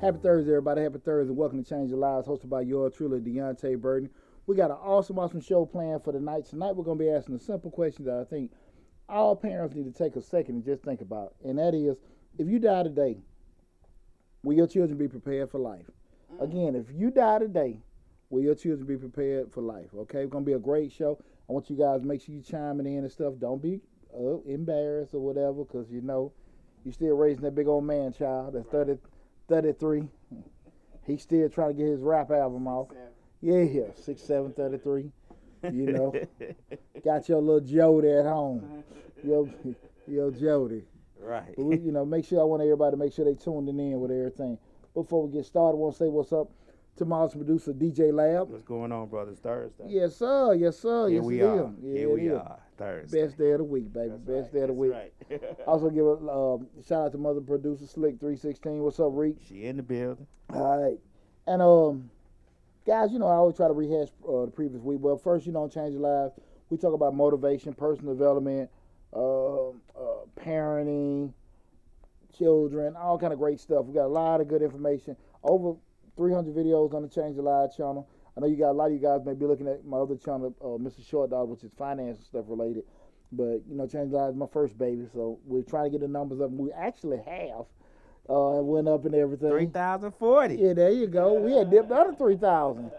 Happy Thursday, everybody. Happy Thursday. Welcome to Change Your Lives, hosted by yours truly, Deonte Burden. We got an awesome show planned for the night. Tonight, we're going to be asking a simple question that I think all parents need to take a second and just think about. And that is, if you die today, will your children be prepared for life? Again, if you die today, will your children be prepared for life? Okay, it's going to be a great show. I want you guys to make sure you chiming in and stuff. Don't be embarrassed or whatever, because you know you're still raising that big old man child that's 33. He's still trying to get his rap album off. Yeah, 6'7", 33. You know, got your little Jody at home. Your Jody. Right. But we, make sure I want everybody to make sure they tuned in with everything. Before we get started, I want to say what's up to my awesome producer, DJ Lab. What's going on, brothers? Thursday. Yes, sir. Here we are. Yeah, Here we are. Thursday. Best day of the week, baby. That's Best right. day of the week. Right. Also give a shout out to mother producer Slick 316. What's up, Reek? She in the building. All right. And guys, I always try to rehash the previous week. But first, Change Your Lives. We talk about motivation, personal development, parenting, children, all kind of great stuff. We got a lot of good information. Over 300 videos on the Change Your Lives channel. I know a lot of you guys may be looking at my other channel, Mr. Short Dog, which is finance and stuff related. But, Change Your Lives is my first baby, so we're trying to get the numbers up. We actually have. It went up and everything. 3,040. Yeah, there you go. We had dipped under 3,000.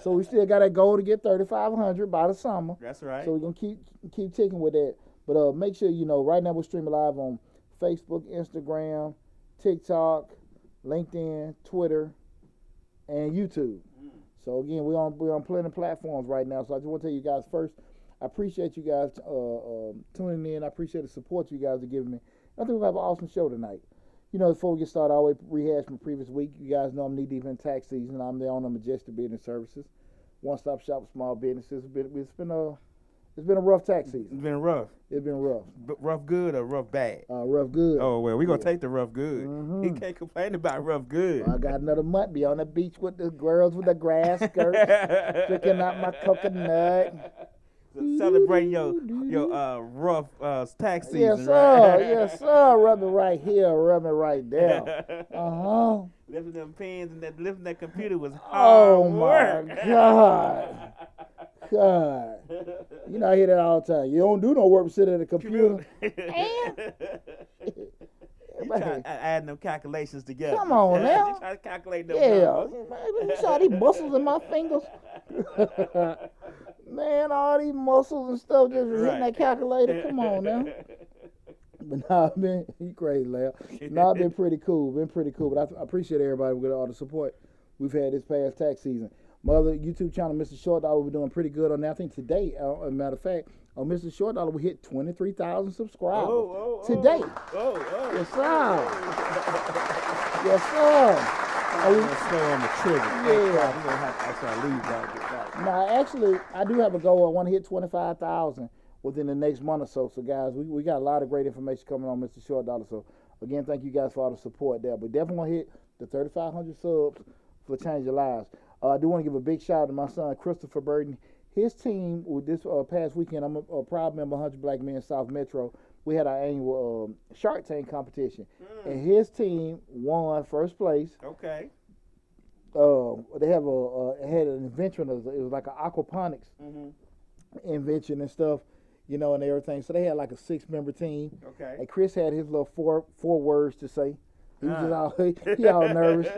So we still got that goal to get 3,500 by the summer. That's right. So we're going to keep ticking with that. But make sure, right now we're streaming live on Facebook, Instagram, TikTok, LinkedIn, Twitter, and YouTube. So again, we're on plenty of platforms right now. So I just want to tell you guys first, I appreciate you guys tuning in. I appreciate the support you guys are giving me. I think we'll have an awesome show tonight. Before we get started, I always rehash from the previous week. You guys know I'm knee deep in tax season. I'm the owner of Majestic Business Services, one-stop shop for small businesses. It's been a rough tax season. It's been rough. It's been rough. Rough good or rough bad? Rough good. Oh, well, we're going to take the rough good. Mm-hmm. He can't complain about rough good. I got another month. Be on the beach with the girls with the grass skirts, drinking out my coconut. Celebrating your rough tax season, yes, sir. right? Yes, sir. Rub it right here. Rub it right there. Lifting them pens and lifting that computer was hard Oh, work. my God. God. I hear that all the time. You don't do no work but sit at a computer. Adding them calculations together. Come on now. You try to calculate them Yeah. numbers. You saw these muscles in my fingers? Man, all these muscles and stuff just hitting that calculator. Come on now. But nah, man, you crazy, Lab. Nah, been pretty cool. But I appreciate everybody with all the support we've had this past tax season. My other YouTube channel, Mr. Short Dollar, we're doing pretty good on that. I think today, as a matter of fact, on Mr. Short Dollar, we hit 23,000 subscribers today. Yes, sir. Yes, sir. We're going to slow on the trigger. Yeah. We're going to have to actually leave that. Now, actually, I do have a goal. I want to hit 25,000 within the next month or so. So, guys, we got a lot of great information coming on Mr. Short Dollar. So, again, thank you guys for all the support there. But definitely want to hit the 3,500 subs for Change Your Lives. I do want to give a big shout out to my son, Christopher Burden. His team, with this past weekend, I'm a proud member of 100 Black Men South Metro. We had our annual Shark Tank competition. And his team won first place. Okay. They have had an invention. It was like an aquaponics invention and stuff, and everything. So they had like a 6-member team. Okay. And Chris had his little four words to say. He was just all nervous.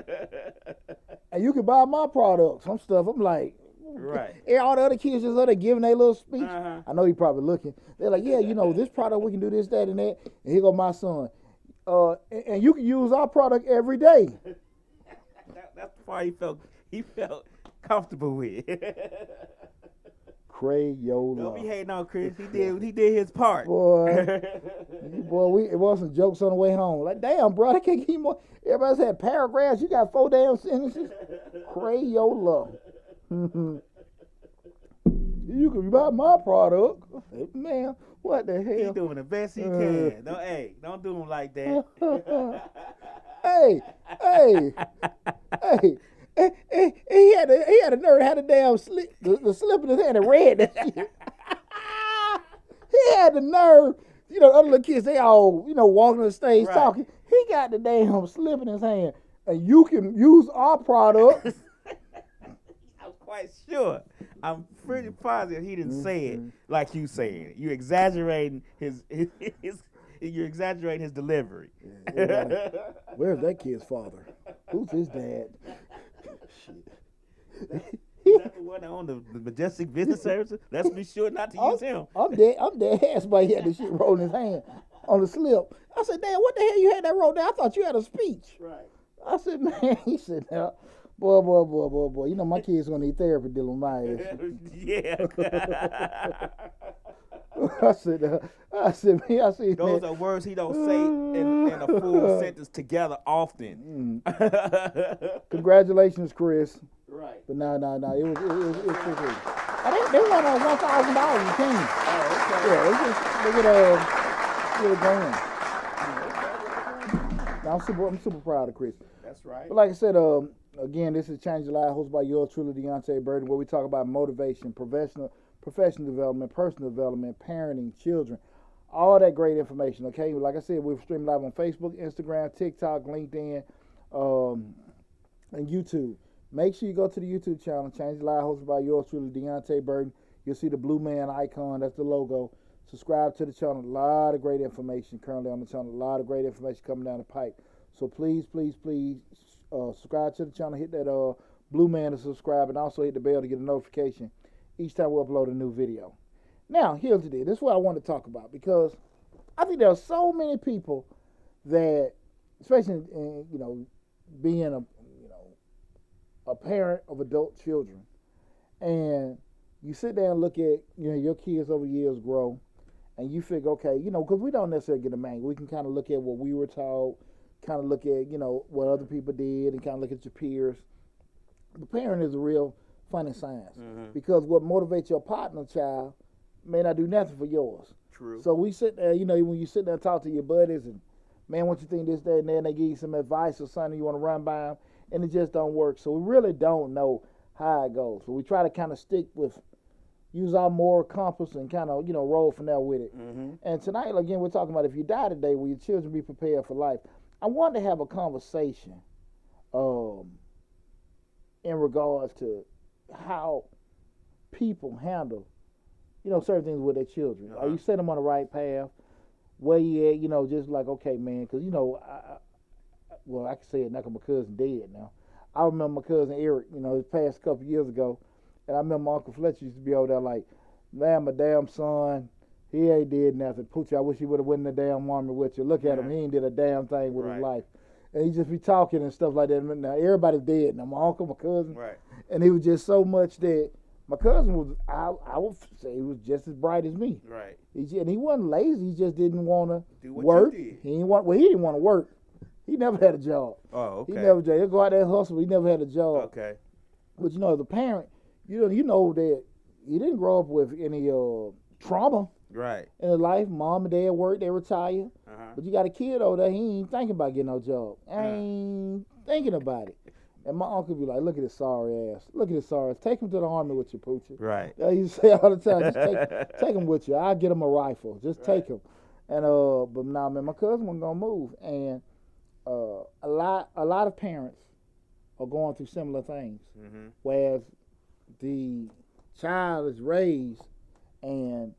And you can buy my product, some stuff. I'm like, right. All the other kids just there giving their little speech. I know he probably looking. They're like, yeah, this product, we can do this, that, and that. And here go my son. And you can use our product every day. That's the part he felt comfortable with. Crayola. Don't be hating on Chris. He did his part. Boy, it was some jokes on the way home. Like, damn, bro, I can't keep more. Everybody said paragraphs. You got 4 damn sentences. Crayola. You can buy my product. Man, what the hell? He's doing the best he can. Don't do him like that. Hey. He had a nerve, had a damn slip, the slip in his hand and read that shit. He had the nerve. The other little kids, they all, walking on the stage talking. He got the damn slip in his hand and you can use our product. I'm quite sure. I'm pretty positive he didn't say it like you saying it. You exaggerating his you're exaggerating his delivery. Yeah, where's that kid's father? Who's his dad? Is that the one on the Majestic Business Services? Let's be sure not to use him. I'm dead ass, but he had the shit rolling his hand on the slip. I said, Dad, what the hell you had that rolled down? I thought you had a speech. Right. I said, man, he said, no. Boy. You know, my kids gonna need therapy dealing with my ass. Yeah. I said, those are words he don't say in a full sentence together often. Congratulations, Chris. Right. But no. It was tricky. They won $1,000 in team. Oh, okay. Yeah, look at going. I'm super proud of Chris. That's right. But like I said, again, this is Change Your Life, hosted by yours truly, Deonte Burden, where we talk about motivation, professional development, personal development, parenting, children, all that great information. Okay, like I said, we're streaming live on Facebook, Instagram, TikTok, LinkedIn, and YouTube. Make sure you go to the YouTube channel, Change Your Life, hosted by yours truly, Deonte Burden. You'll see the blue man icon. That's the logo. Subscribe to the channel. A lot of great information currently on the channel. A lot of great information coming down the pipe. So please, subscribe to the channel. Hit that blue man to subscribe, and also hit the bell to get a notification each time we upload a new video. Now, here's the deal. This is what I want to talk about, because I think there are so many people that, especially in, being a parent of adult children, and you sit there and look at your kids over years grow, and you figure, okay, because we don't necessarily get a manual. We can kind of look at what we were taught, kind of look at what other people did, and kind of look at your peers. The parent is a real funny science, because what motivates your partner child may not do nothing for yours. True. So we sit there, when you sit there and talk to your buddies, and man, what you think this, that, and that, and they give you some advice or something you want to run by them, and it just don't work. So we really don't know how it goes. So we try to kind of use our moral compass and kind of, roll from there with it. And tonight, again, we're talking about if you die today, will your children be prepared for life? I wanted to have a conversation in regards to how people handle, certain things with their children. Are you setting them on the right path? Where you at, just like, okay, man, because, I can say it now because my cousin dead now. I remember my cousin Eric, his passed a couple years ago, and I remember my Uncle Fletcher used to be over there like, man, my damn son, he ain't did nothing. Poochie, I wish he would have went in the damn army with you. Look at him, he ain't did a damn thing with his life. And he just be talking and stuff like that. Now, everybody's dead now, my uncle, my cousin. Right. And he was just so much that my cousin was, I would say he was just as bright as me. Right. And he wasn't lazy, he just didn't want to work. He didn't want to work. He never had a job. Oh, okay. He'd go out there and hustle, but he never had a job. Okay. But as a parent, you know that he didn't grow up with any trauma. Right. In his life, mom and dad worked, they retired. But you got a kid over there, he ain't thinking about getting no job. Ain't thinking about it. And my uncle be like, look at this sorry ass. Look at this sorry ass. Take him to the army with you, Poochie. Right. He used to say all the time, just take him with you. I'll get him a rifle. Just take him. And but now, man, my cousin wasn't gonna move. And a lot of parents are going through similar things. Whereas the child is raised and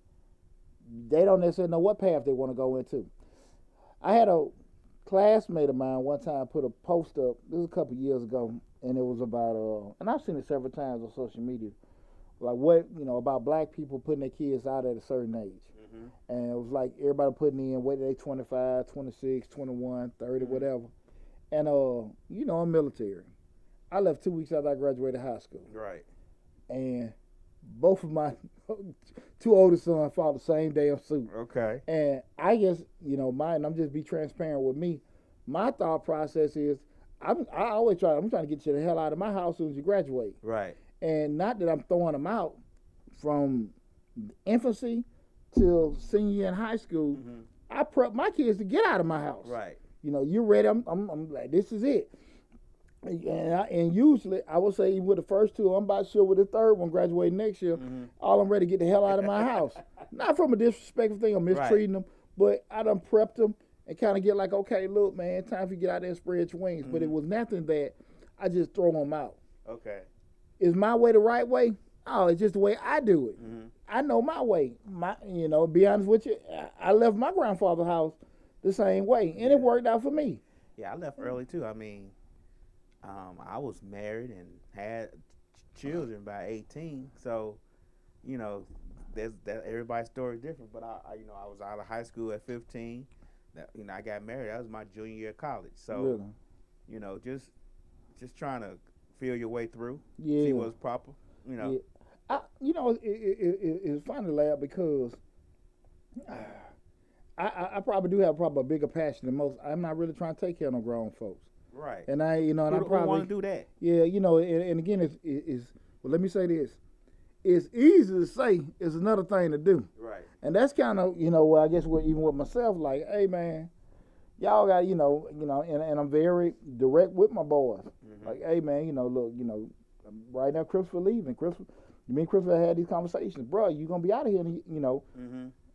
they don't necessarily know what path they want to go into. I had a classmate of mine one time put a post up, this was a couple years ago, and it was about, and I've seen it several times on social media, like what, about black people putting their kids out at a certain age. And it was like everybody putting in, what they 25, 26, 21, 30, whatever. And, I'm military. I left 2 weeks after I graduated high school. Right. And both of my two oldest sons fought the same damn suit. Okay. And I guess, I'm just be transparent with me. My thought process is, I'm trying to get you the hell out of my house as soon as you graduate. Right. And not that I'm throwing them out from infancy till senior year in high school. I prep my kids to get out of my house. Right. You're ready. I'm like, this is it. And usually, I would say with the first two, I'm about sure with the third one graduating next year, all I'm ready to get the hell out of my house. Not from a disrespectful thing or mistreating them, but I done prepped them and kind of get like, okay, look, man, time for you to get out there and spread your wings. But it was nothing that I just throw them out. Okay. Is my way the right way? Oh, it's just the way I do it. Mm-hmm. I know my way. Be honest with you, I left my grandfather's house the same way, and it worked out for me. Yeah, I left early too. I mean, I was married and had children by 18, so that everybody's story is different. But I was out of high school at 15. I got married. That was my junior year of college. So, really? Just trying to feel your way through. Yeah. See what's proper. Yeah. It's funny to laugh because I probably do have a bigger passion than most. I'm not really trying to take care of no grown folks. Right. And I probably want to do that. Yeah, and again, well, let me say this. It's easy to say, it's another thing to do. Right. And that's kind of, I guess even with myself, like, hey, man, y'all got, and I'm very direct with my boys. Mm-hmm. Like, hey, man, look, right now Christopher leaving. Me and Christopher had these conversations. Bro, you going to be out of here in,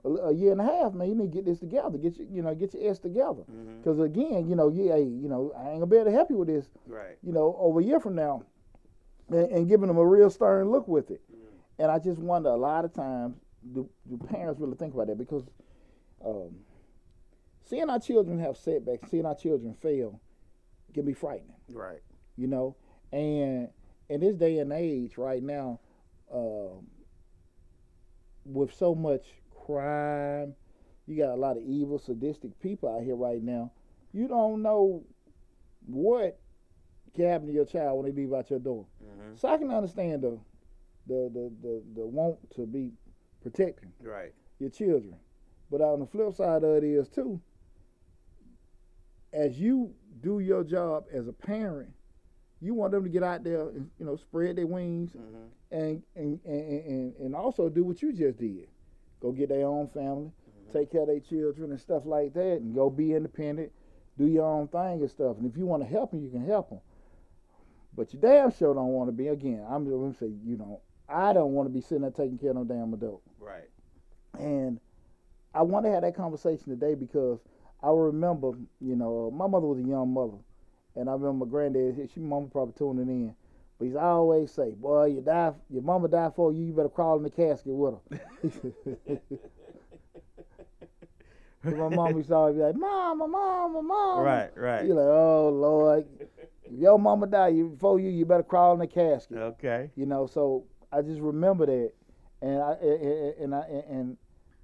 a year and a half, man. You need to get this together. Get your S together. Because, again, I ain't going to be able to help you with this, right. Over a year from now. And giving them a real stern look with it. And I just wonder, a lot of times, do parents really think about that? Because seeing our children have setbacks, seeing our children fail, can be frightening. Right. And in this day and age, right now, with so much crime, you got a lot of evil, sadistic people out here right now. You don't know what can happen to your child when they leave out your door. Mm-hmm. So I can understand the want to be protecting your children. But on the flip side of it is too, as you do your job as a parent, you want them to get out there and spread their wings, and also do what you just did. Go get their own family, take care of their children and stuff like that, and go be independent, do your own thing and stuff. And if you want to help them, you can help them. But you damn sure don't want to be, again, I'm just going to say, I don't want to be sitting there taking care of no damn adult. Right. And I want to have that conversation today because I remember, my mother was a young mother. And I remember my granddad, mama probably tuning in. But he's always say, boy, your mama died for you, you better crawl in the casket with her. My mama used to always be like, mama. Right. You're like, oh, Lord. If your mama died before you better crawl in the casket. Okay. So I just remember that, and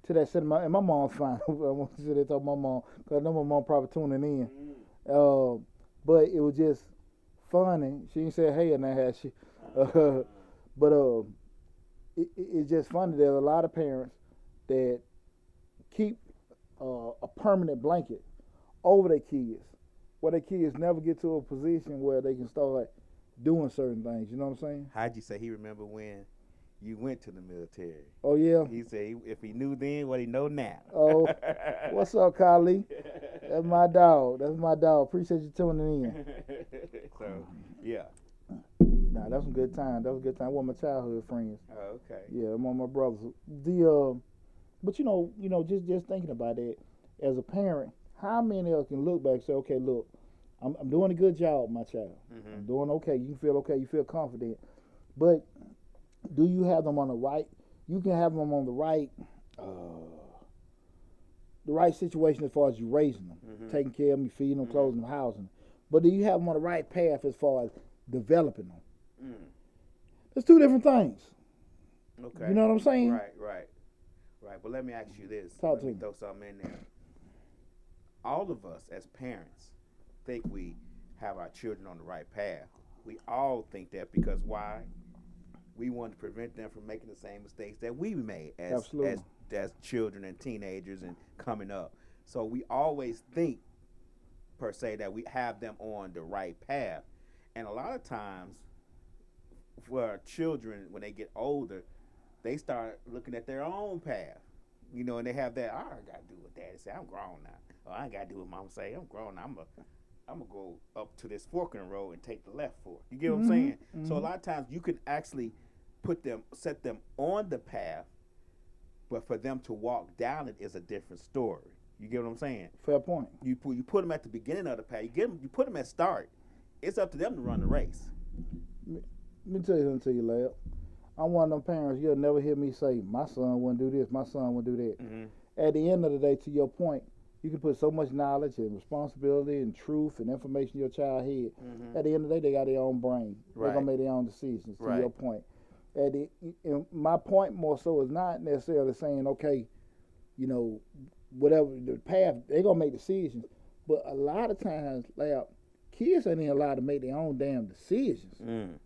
to that said, and my mom's fine. I want to sit there and talk to my mom because I know my mom probably tuning in. But it was just funny. She didn't say hey and that had she, but it's just funny. There's a lot of parents that keep a permanent blanket over their kids, where their kids never get to a position where they can start doing certain things. You know what I'm saying? How'd you say he remember when you went to the military? Oh, yeah. He said if he knew then what he know now. Oh, what's up, Kylie? That's my dog. Appreciate you tuning in. So, yeah. Nah, that was a good time. One of my childhood friends. Oh, okay. Yeah, one of my brothers. But just thinking about it, as a parent, how many of us can look back and say, okay, look, I'm doing a good job, my child. Mm-hmm. I'm doing okay. You feel okay. You feel confident. But do you have them on the right? You can have them on the right situation as far as you raising them, taking care of them, feeding them, clothing them, housing them. But do you have them on the right path as far as developing them? It's two different things. Okay. You know what I'm saying? Right. But let me ask you this. Let me throw something in there. All of us as parents think we have our children on the right path. We all think that because why? We want to prevent them from making the same mistakes that we made as children and teenagers and coming up. So we always think, per se, that we have them on the right path. And a lot of times, for our children, when they get older, they start looking at their own path. And they have that, I got to do what daddy say. I'm grown now. Oh, I ain't got to do what mama say. I'm grown now. I'm going to go up to this fork in the road and take the left fork. You get what I'm saying? Mm-hmm. So a lot of times you can actually set them on the path, but for them to walk down it is a different story. You get what I'm saying? Fair point. You put them at the beginning of the path. You put them at start. It's up to them to run the race. Let me tell you something to you, Lab. I'm one of them parents, you'll never hear me say, my son wouldn't do this, my son wouldn't do that. Mm-hmm. At the end of the day, to your point, you can put so much knowledge and responsibility and truth and information in your child's head. Mm-hmm. At the end of the day, they got their own brain. Right. They're going to make their own decisions, to Right. your point. And my point more so is not necessarily saying, okay, you know, whatever the path, they're going to make decisions. But a lot of times, Lab, kids ain't even allowed to make their own damn decisions. Mm.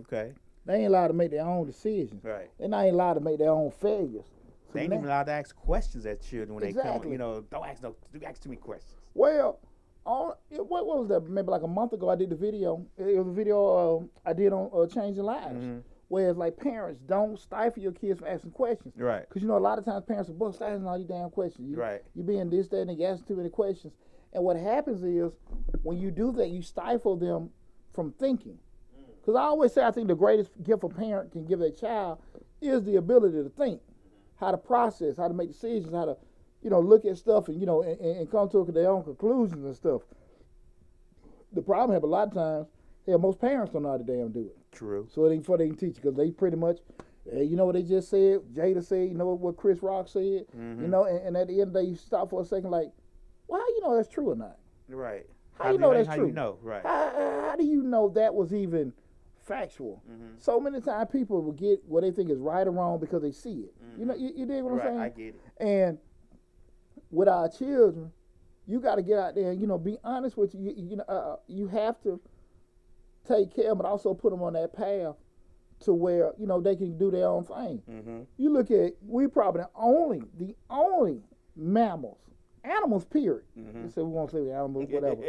Okay. They ain't allowed to make their own decisions. Right. They're not even allowed to make their own failures. So They ain't even allowed to ask questions at children when they come. Exactly. You know, don't ask too many questions. Well, what was that? Maybe like a month ago, I did the video. It was a video I did on Changing Lives. Mm-hmm. Where it's like, parents, don't stifle your kids from asking questions. Right. Because, you know, a lot of times parents are stifling all these damn questions. Right. You being this, that, and you asking too many questions. And what happens is, when you do that, you stifle them from thinking. Because I always say, I think the greatest gift a parent can give their child is the ability to think, how to process, how to make decisions, how to, you know, look at stuff and, you know, and come to their own conclusions and stuff. The problem is, a lot of times, most parents don't know how to damn do it. True. So before they can teach, because they pretty much, you know what they just said, Jada said, you know what Chris Rock said, Mm-hmm. you know, and at the end of the day, you stop for a second like, well, how you know that's true or not? Right. How you know that's how true? You know, right. How do you know that was even factual? Mm-hmm. So many times people will get what they think is right or wrong because they see it. Mm-hmm. You know, you dig what I'm saying? I get it. And with our children, you got to get out there and, you know, be honest with you. You know, you have to take care, but also put them on that path to where, you know, they can do their own thing. Mm-hmm. You look at, we probably the only animals, period. Mm-hmm. So we won't say animals, whatever.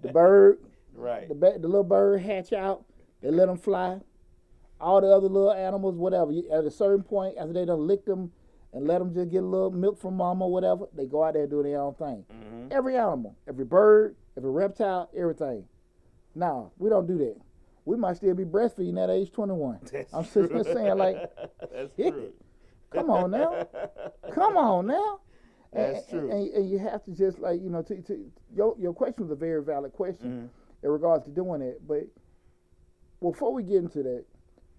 The bird, right. the little bird hatch out, they let them fly. All the other little animals, whatever, at a certain point, after they done lick them and let them just get a little milk from mama or whatever, they go out there and do their own thing. Mm-hmm. Every animal, every bird, every reptile, everything. Now, we don't do that. We might still be breastfeeding at age 21. I'm just saying, like, That's shit. true. Come on now. Come on now. That's true. And you have to just, like, you know, your question was a very valid question in regards to doing it. But before we get into that,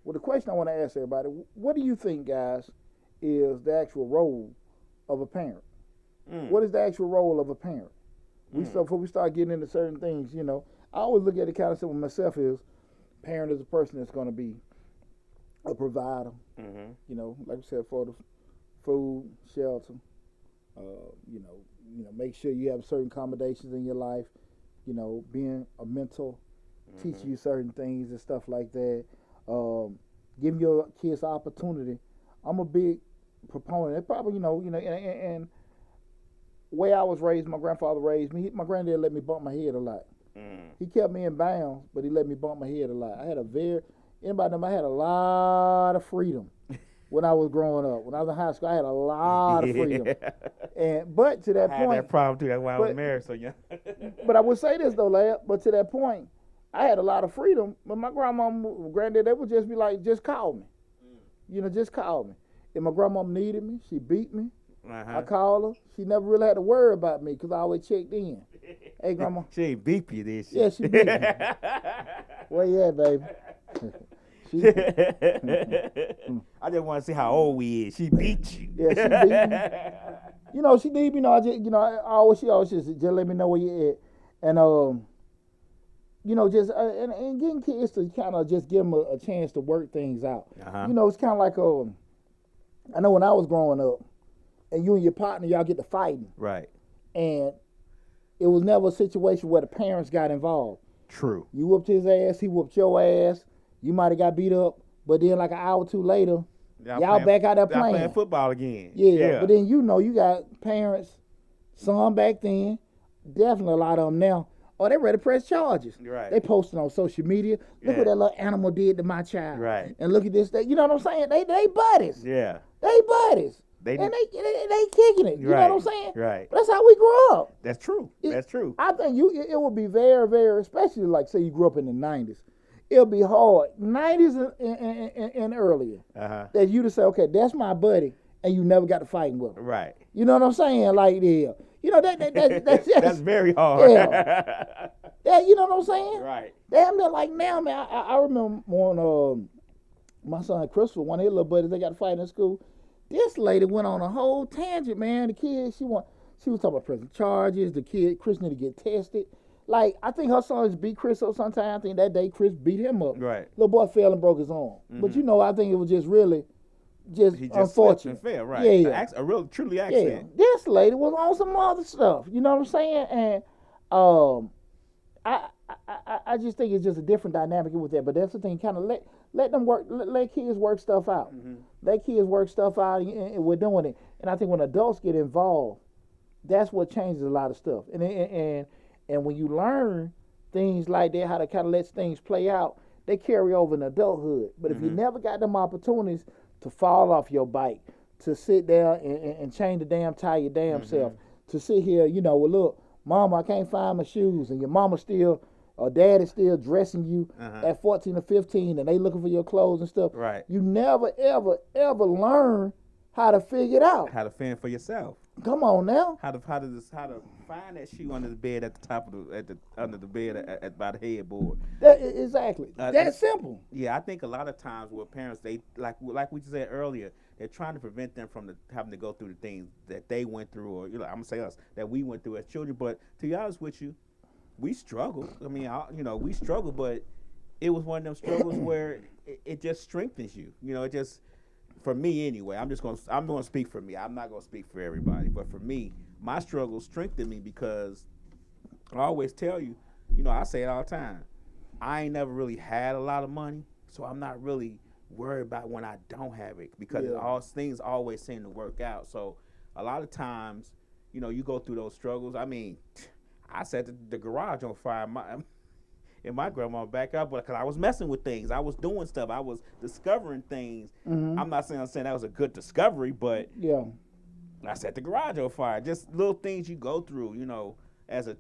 well, the question I want to ask everybody, what do you think, guys, is the actual role of a parent? What is the actual role of a parent? So before we start getting into certain things, you know, I always look at it kind of simple myself is, parent is a person that's going to be a provider, you know, like I said, for the food, shelter, you know, make sure you have certain accommodations in your life, you know, being a mentor, teach you certain things and stuff like that, giving your kids opportunity. I'm a big proponent. It's probably, you know, and way I was raised, my grandfather raised me. My granddad let me bump my head a lot. He kept me in bounds, but he let me bump my head a lot. I had I had a lot of freedom when I was growing up. When I was in high school, I had a lot of freedom. But to that I point, had that problem too. That's why I was married so young. But I would say this though, Lab. But to that point, I had a lot of freedom. But my granddad, they would just be like, just call me. You know, just call me. If my grandmom needed me, she beat me. I called her. She never really had to worry about me because I always checked in. Hey, Grandma. She ain't beat you, did she? Yeah, she beat me. Where you at, baby? I just want to see how old we is. She beat you. Yeah, she beat me. You know, she did. You know, she always just let me know where you at, and you know, just and getting kids to kind of just give them a chance to work things out. You know, it's kind of like I know when I was growing up, and you and your partner, y'all get to fighting. Right. And it was never a situation where the parents got involved. True. You whooped his ass, he whooped your ass. You might have got beat up, but then like an hour or two later, y'all back out there playing. Playing football again. Yeah, but then you know you got parents, some back then, definitely a lot of them now. Oh, they ready to press charges. Right. They posting on social media. Look what that little animal did to my child. Right. And look at this. You know what I'm saying? They buddies. Yeah. They buddies. And they kicking it. You know what I'm saying? Right. But that's how we grew up. That's true. That's true. I think it would be very, very, especially like say you grew up in the 90s. It'll be hard, 90s and earlier, that you to say, okay, that's my buddy, and you never got to fighting with him. Right. You know what I'm saying? Like, yeah. You know that's just, that's very hard. Yeah. That, you know what I'm saying? Right. Damn, they're like now, man. I remember when my son Christopher, one of his little buddies, they got a fight in school. This lady went on a whole tangent, man. The kid, she was talking about pressing charges. The kid, Chris, need to get tested. Like, I think her son beat Chris up sometime. I think that day Chris beat him up. Right. Little boy fell and broke his arm. But you know, I think it was just really unfortunate. And fell, right. Yeah. A real, truly accident. Yeah. This lady was on some other stuff. You know what I'm saying? And I just think it's just a different dynamic with that. But that's the thing, kind of let them work, let kids work stuff out. Let kids work stuff out, and we're doing it. And I think when adults get involved, that's what changes a lot of stuff. And when you learn things like that, how to kind of let things play out, they carry over in adulthood. But if you never got them opportunities to fall off your bike, to sit there and change the damn tire your damn self, to sit here, you know, well, look, Mama, I can't find my shoes, and your mama still, or dad is still dressing you at 14 or 15, and they looking for your clothes and stuff. Right. You never, ever, ever learn how to figure it out. How to fend for yourself. Come on now. How to find that shoe under the bed at the top of under the bed by the headboard. Exactly. That's simple. Yeah, I think a lot of times with parents, they like we said earlier, they're trying to prevent them from having to go through the things that they went through, or I'm gonna say us, that we went through as children. But to be honest with you, we struggled. I mean, we struggled, but it was one of them struggles where it just strengthens you. It just, for me anyway, I'm going to speak for me. I'm not going to speak for everybody, but for me, my struggle strengthened me because I always tell you, I say it all the time. I ain't never really had a lot of money, so I'm not really worried about when I don't have it because all things always seem to work out. So a lot of times, you go through those struggles. I mean, I set the garage on fire in my grandma's backyard because I was messing with things. I was doing stuff. I was discovering things. I'm not saying that was a good discovery, but I set the garage on fire. Just little things you go through, as a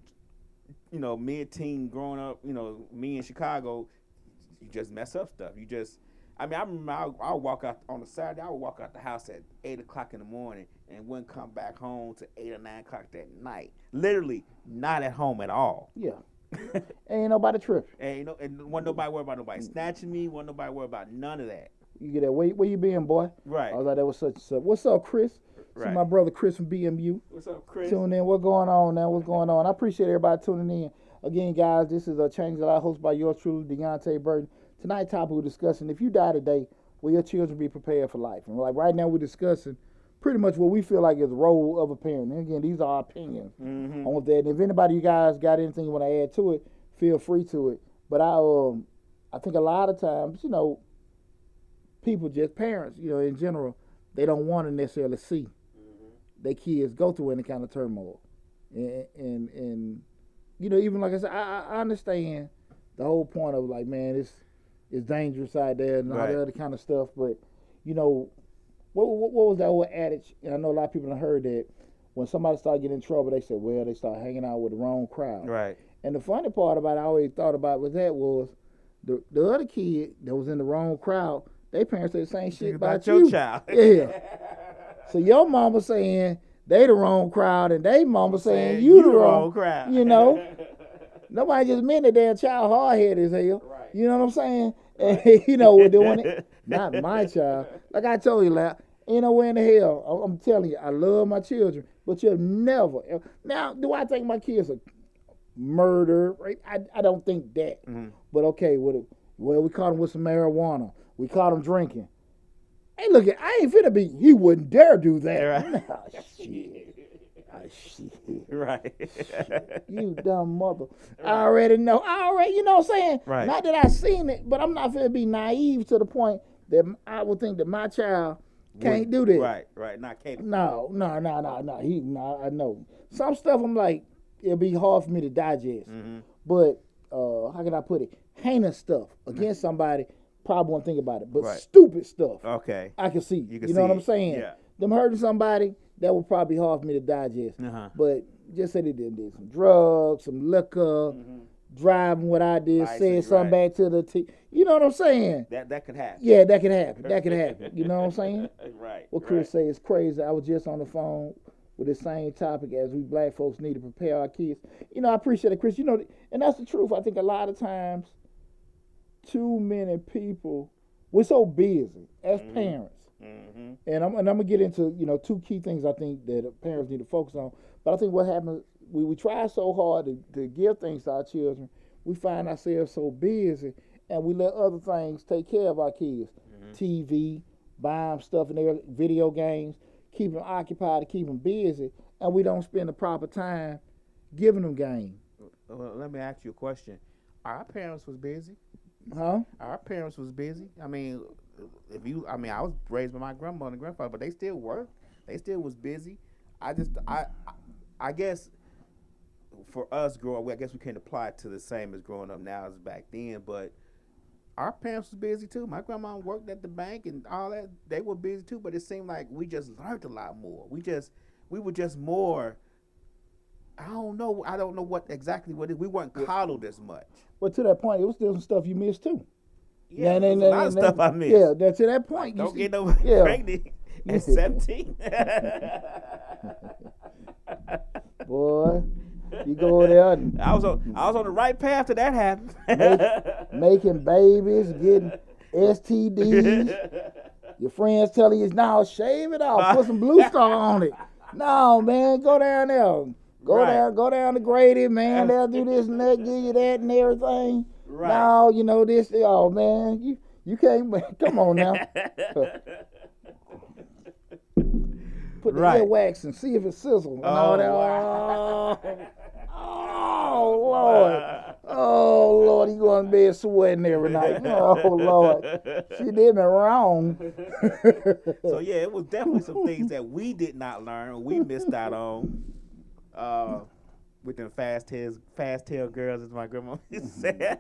mid-teen growing up, me in Chicago, you just mess up stuff. I remember I'll walk out on a Saturday. I would walk out the house at 8 o'clock in the morning and wouldn't come back home to 8 or 9 o'clock that night. Literally not at home at all. Yeah. Ain't nobody tripping. And wasn't nobody worried about nobody snatching me. Wasn't nobody worried about none of that. You get that? Where you been, boy? Right. I was like, that was such and such. What's up, Chris? Right. My brother Chris from BMU. What's up, Chris? Tune in. What's going on now? What's going on? I appreciate everybody tuning in. Again, guys, this is a Change the Life hosted by yours truly, Deonte Burden. Tonight's topic we're discussing, if you die today, will your children be prepared for life? And right now we're discussing pretty much what we feel like is the role of a parent. And again, these are our opinions on that. And if anybody, you guys got anything you want to add to it, feel free to it. But I think a lot of times, people, just parents, in general, they don't want to necessarily see their kids go through any kind of turmoil. And even like I said, I understand the whole point of like, man, it's dangerous out there and all the other kind of stuff. But, what was that old adage? And I know a lot of people have heard that when somebody started getting in trouble, they said, well, they start hanging out with the wrong crowd. Right. And the funny part about it, I always thought about was the other kid that was in the wrong crowd, their parents said the same shit about your you. Child. Yeah. So your mama saying they the wrong crowd, and they mama saying you the wrong crowd. Nobody just meant that damn child hard-headed as hell. Right. You know what I'm saying? And, we're doing it. Not my child. Like I told you, ain't nowhere in the hell. I'm telling you, I love my children, but you'll never. Now, do I think my kids are murder? Right? I don't think that. But okay, we caught him with some marijuana. We caught him drinking. Hey, look, I ain't finna be. He wouldn't dare do that. Right. Oh, shit. Right. Shit. You dumb mother. Right. I already know. You know what I'm saying? Right. Not that I seen it, but I'm not finna be naive to the point that I would think that my child can't do that. Right. Not capable. No. I know. Some stuff I'm like, it'll be hard for me to digest. But how can I put it? Heinous stuff against somebody, probably won't think about it. But stupid stuff, okay, I can see. You know what I'm saying? Yeah. Them hurting somebody, that would probably be hard for me to digest. But just say they did some drugs, some liquor, driving what I did, saying something back to the you know what I'm saying? That could happen. Yeah, that could happen. You know what I'm saying? Right. What Chris say is crazy. I was just on the phone with the same topic as we black folks need to prepare our kids. I appreciate it, Chris. And that's the truth. I think a lot of times, too many people, we're so busy as parents. Mm-hmm. And I'm gonna get into two key things I think that parents need to focus on. But I think what happens, we try so hard to give things to our children, we find ourselves so busy, and we let other things take care of our kids. TV, buy them stuff in their video games, keep them occupied to keep them busy, and we don't spend the proper time giving them game. Well, let me ask you a question. Our parents was busy. Huh? Our parents was busy. I mean, I was raised by my grandmother and grandfather, but they still worked. They still was busy. I guess for us growing up, I guess we can't apply it to the same as growing up now as back then, but our parents was busy too. My grandma worked at the bank and all that. They were busy too, but it seemed like we just learned a lot more. We were just more, I don't know what exactly what it is. We weren't coddled as much. But to that point, it was still some stuff you missed too. Yeah, there's a lot of stuff I missed. Yeah, that's to that point. Don't get nobody pregnant at 17. Boy, you go there. And I was on the right path to that happened. Making babies, getting STDs. Your friends telling you, "Now shave it off, put some Blue Star on it." No, man, go down there. Go down to Grady, man. They'll do this and that, give you that and everything. Right. Now, this. Oh, man, you can't. Come on now. Put the earwax and see if it sizzles. And all that. Wow. Oh, Lord. Oh, Lord, you going to bed sweating every night. Oh, Lord. She did me wrong. So, yeah, it was definitely some things that we did not learn or we missed out on. With them fast tail girls, as my grandma said.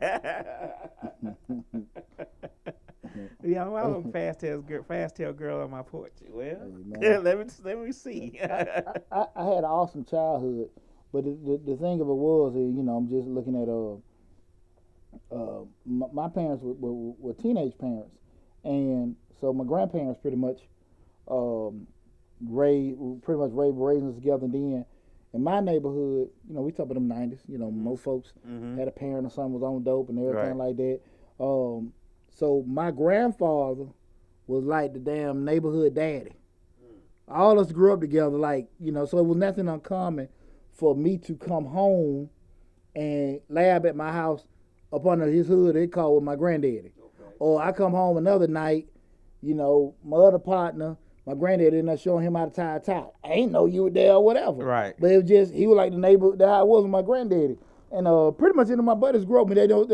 Yeah, I was a fast tail girl on my porch. Well, hey, let me see. I had an awesome childhood, but the thing of it was, I'm just looking at my parents were teenage parents, and so my grandparents pretty much raising us together. And then in my neighborhood, we talk about them 90s. Most folks had a parent or something was on dope and everything like that. So my grandfather was like the damn neighborhood daddy. All of us grew up together, so it was nothing uncommon for me to come home and lab at my house up under his hood. They call with my granddaddy. Okay. Or I come home another night, my other partner, my granddaddy ended up showing him how to tie a tie. I ain't know you were there or whatever. Right. But it was just, he was like the neighbor, that how I was with my granddaddy. And pretty much my buddies grew up, and they don't,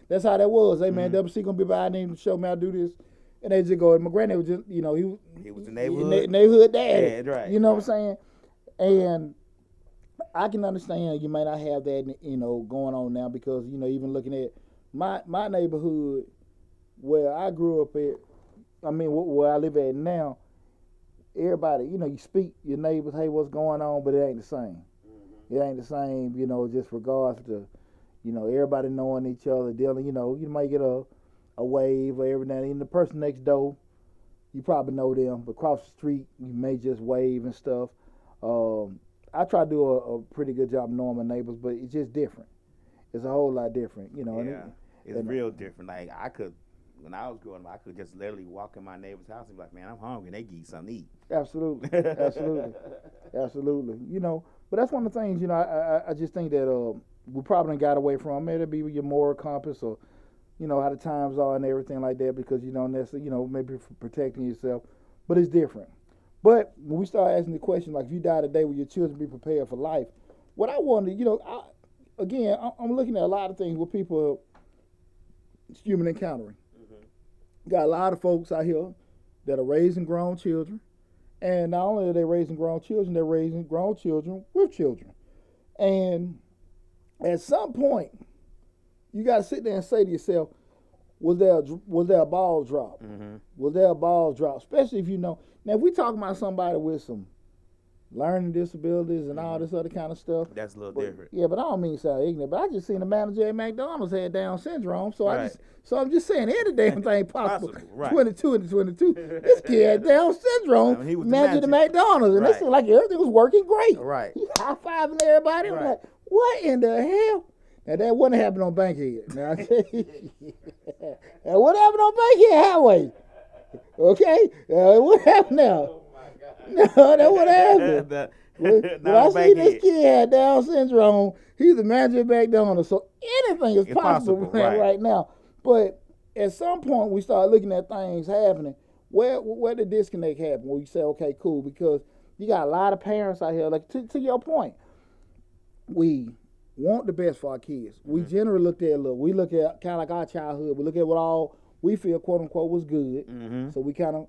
that's how that was. Hey, man, WC gonna be by, I need to show me how to do this. And they just go, and my granddaddy was just, he was the neighborhood daddy. Yeah, right. You know what I'm saying? And I can understand you may not have that, going on now because, even looking at my neighborhood where I grew up at, where I live at now, everybody, you speak your neighbors, hey, what's going on, but it ain't the same. It ain't the same, just regards to, everybody knowing each other, dealing, you might get a wave or every now and then. The person next door, you probably know them, but across the street, you may just wave and stuff. I try to do a pretty good job knowing my neighbors, but it's just different. It's a whole lot different, Yeah, it's real different. Like, when I was growing up, I could just literally walk in my neighbor's house and be like, man, I'm hungry, and they give you something to eat. Absolutely. But that's one of the things, I just think that we probably got away from. Maybe it'll be your moral compass or, how the times are and everything like that because you don't necessarily, maybe for protecting yourself. But it's different. But when we start asking the question, like if you die today, will your children be prepared for life? What I wonder, I'm looking at a lot of things where people are human encountering. Got a lot of folks out here that are raising grown children. And not only are they raising grown children, they're raising grown children with children. And at some point, you got to sit there and say to yourself, was there a ball drop? Was there a ball drop? Especially if Now, if we talking about somebody with some learning disabilities and all this other kind of stuff. That's a little But, different. yeah, but I don't mean to sound ignorant. But I just seen the manager at McDonald's had Down syndrome, so Right. I'm just saying any damn thing possible. Right. 22 and 22. This kid had Down syndrome. I mean, he was the manager at manager. McDonald's, and Right. it seemed like everything was working great. Right. He high fiving everybody. I'm Right. like, what in the hell? Now that wouldn't happen on Bankhead. Now I tell you, that what happened on Bankhead Highway? Okay, what happened now? No, that what happened. When I see this kid had Down syndrome, he's the manager at McDonald's, so anything is possible right now. But at some point, we start looking at things happening. Where the disconnect happen? Where you say, okay, cool, because you got a lot of parents out here. Like to your point, we want the best for our kids. We generally we look at kind of like our childhood. We look at what all we feel quote unquote was good. So we kind of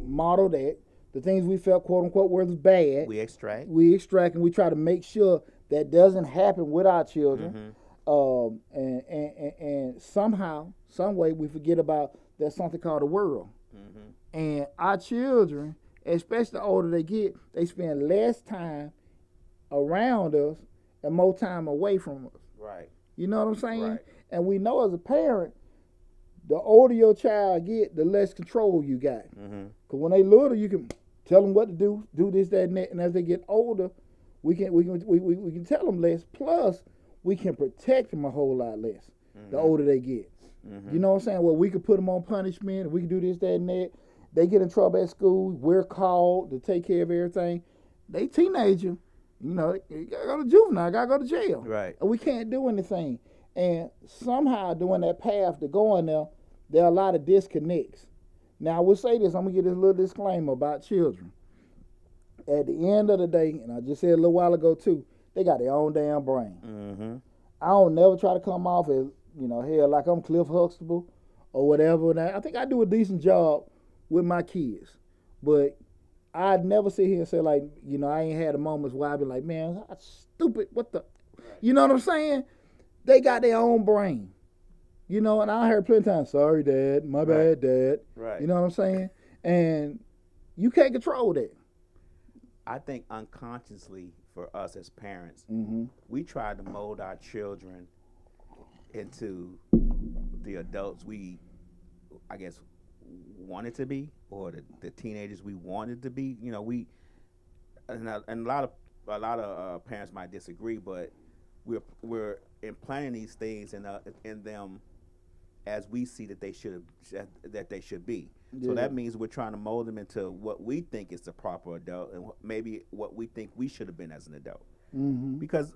model that. The things we felt quote unquote was bad, We extract. and we try to make sure that doesn't happen with our children. And somehow, some way, we forget about there's something called the world. And our children, especially the older they get, they spend less time around us and more time away from us. Right. You know what I'm saying? Right. And we know as a parent, the older your child get, the less control you got. Because when they little, you can tell them what to do this, that, and that. And as they get older, we can tell them less. Plus, we can protect them a whole lot less the older they get. You know what I'm saying? Well, we could put them on punishment. We can do this, that, and that. They get in trouble at school. We're called to take care of everything. They teenager. You know, you gotta go to juvenile. Gotta go to jail. Right. And we can't do anything. And somehow, during that path to going there are a lot of disconnects. Now, I will say this. I'm gonna give this little disclaimer about children. At the end of the day, and I just said a little while ago too, they got their own damn brain. I don't never try to come off as, hell, like I'm Cliff Huxtable or whatever. And I think I do a decent job with my kids. But I'd never sit here and say, like, I ain't had a moments where I'd be like, man, that's stupid. What the? You know what I'm saying? They got their own brain. And I heard plenty of times, sorry, Dad, my bad, Dad. Right. You know what I'm saying? And you can't control that. I think unconsciously for us as parents, we try to mold our children into the adults we, I guess, wanted to be, or the teenagers we wanted to be. And a lot of parents might disagree, but we're implanting these things in them as we see that they should be. So that means we're trying to mold them into what we think is the proper adult, and maybe what we think we should have been as an adult. Because,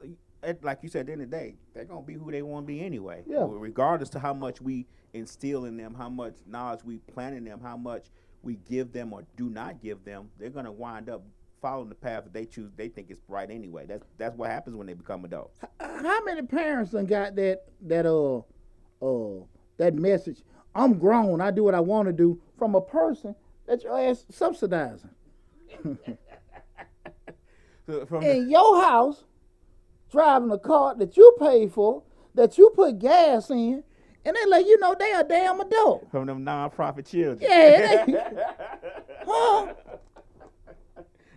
like you said, at the end of the day, they're gonna be who they want to be anyway. Yeah. Regardless to how much we instill in them, how much knowledge we plant in them, how much we give them or do not give them, they're gonna wind up following the path that they choose. They think is right anyway. That's what happens when they become adults. How many parents done got that message? I'm grown. I do what I want to do from a person that your ass subsidizing in your house, driving a car that you pay for, that you put gas in, and they let you know they a damn adult. From them nonprofit children. Yeah. Huh?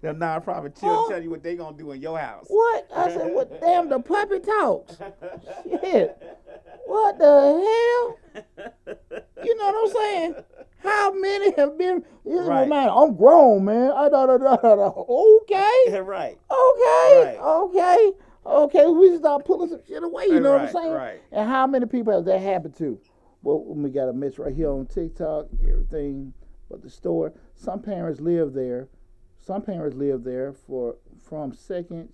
Them nonprofit children tell you what they gonna do in your house. What? I said, what? Damn, the puppy talks. Shit. What the hell? You know what I'm saying? How many have been? Right. Man, I'm grown, man. Okay. Right. Okay. Right. Okay. We start pulling some shit away. You know what I'm Right, saying? right. And how many people have that happened to? Well, we got a mess right here on TikTok. Everything but the store. Some parents live there. From second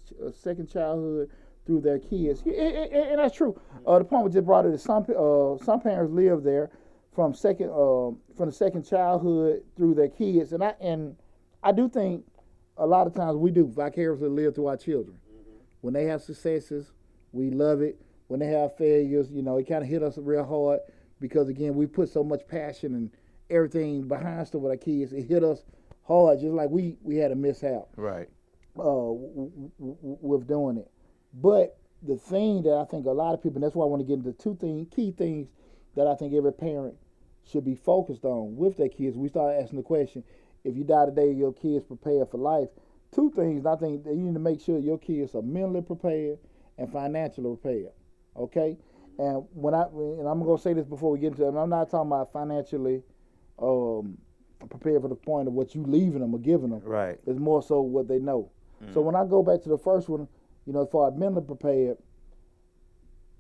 childhood through their kids, and that's true. The point we just brought it is some parents live there from the second childhood through their kids, and I do think a lot of times we do vicariously live through our children. When they have successes, we love it. When they have failures, it kind of hit us real hard because again we put so much passion and everything behind stuff with our kids. It hit us hard, just like we had a mishap. Right. With doing it. But the thing that I think a lot of people, and that's why I want to get into key things that I think every parent should be focused on with their kids. We start asking the question, if you die today, your kids prepared for life. two things. I think that you need to make sure your kids are mentally prepared and financially prepared. Okay, and I'm gonna say this before we get into it. I'm not talking about financially prepared for the point of what you leaving them or giving them. Right. It's more so what they know. So when I go back to the first one, as far as mentally prepared,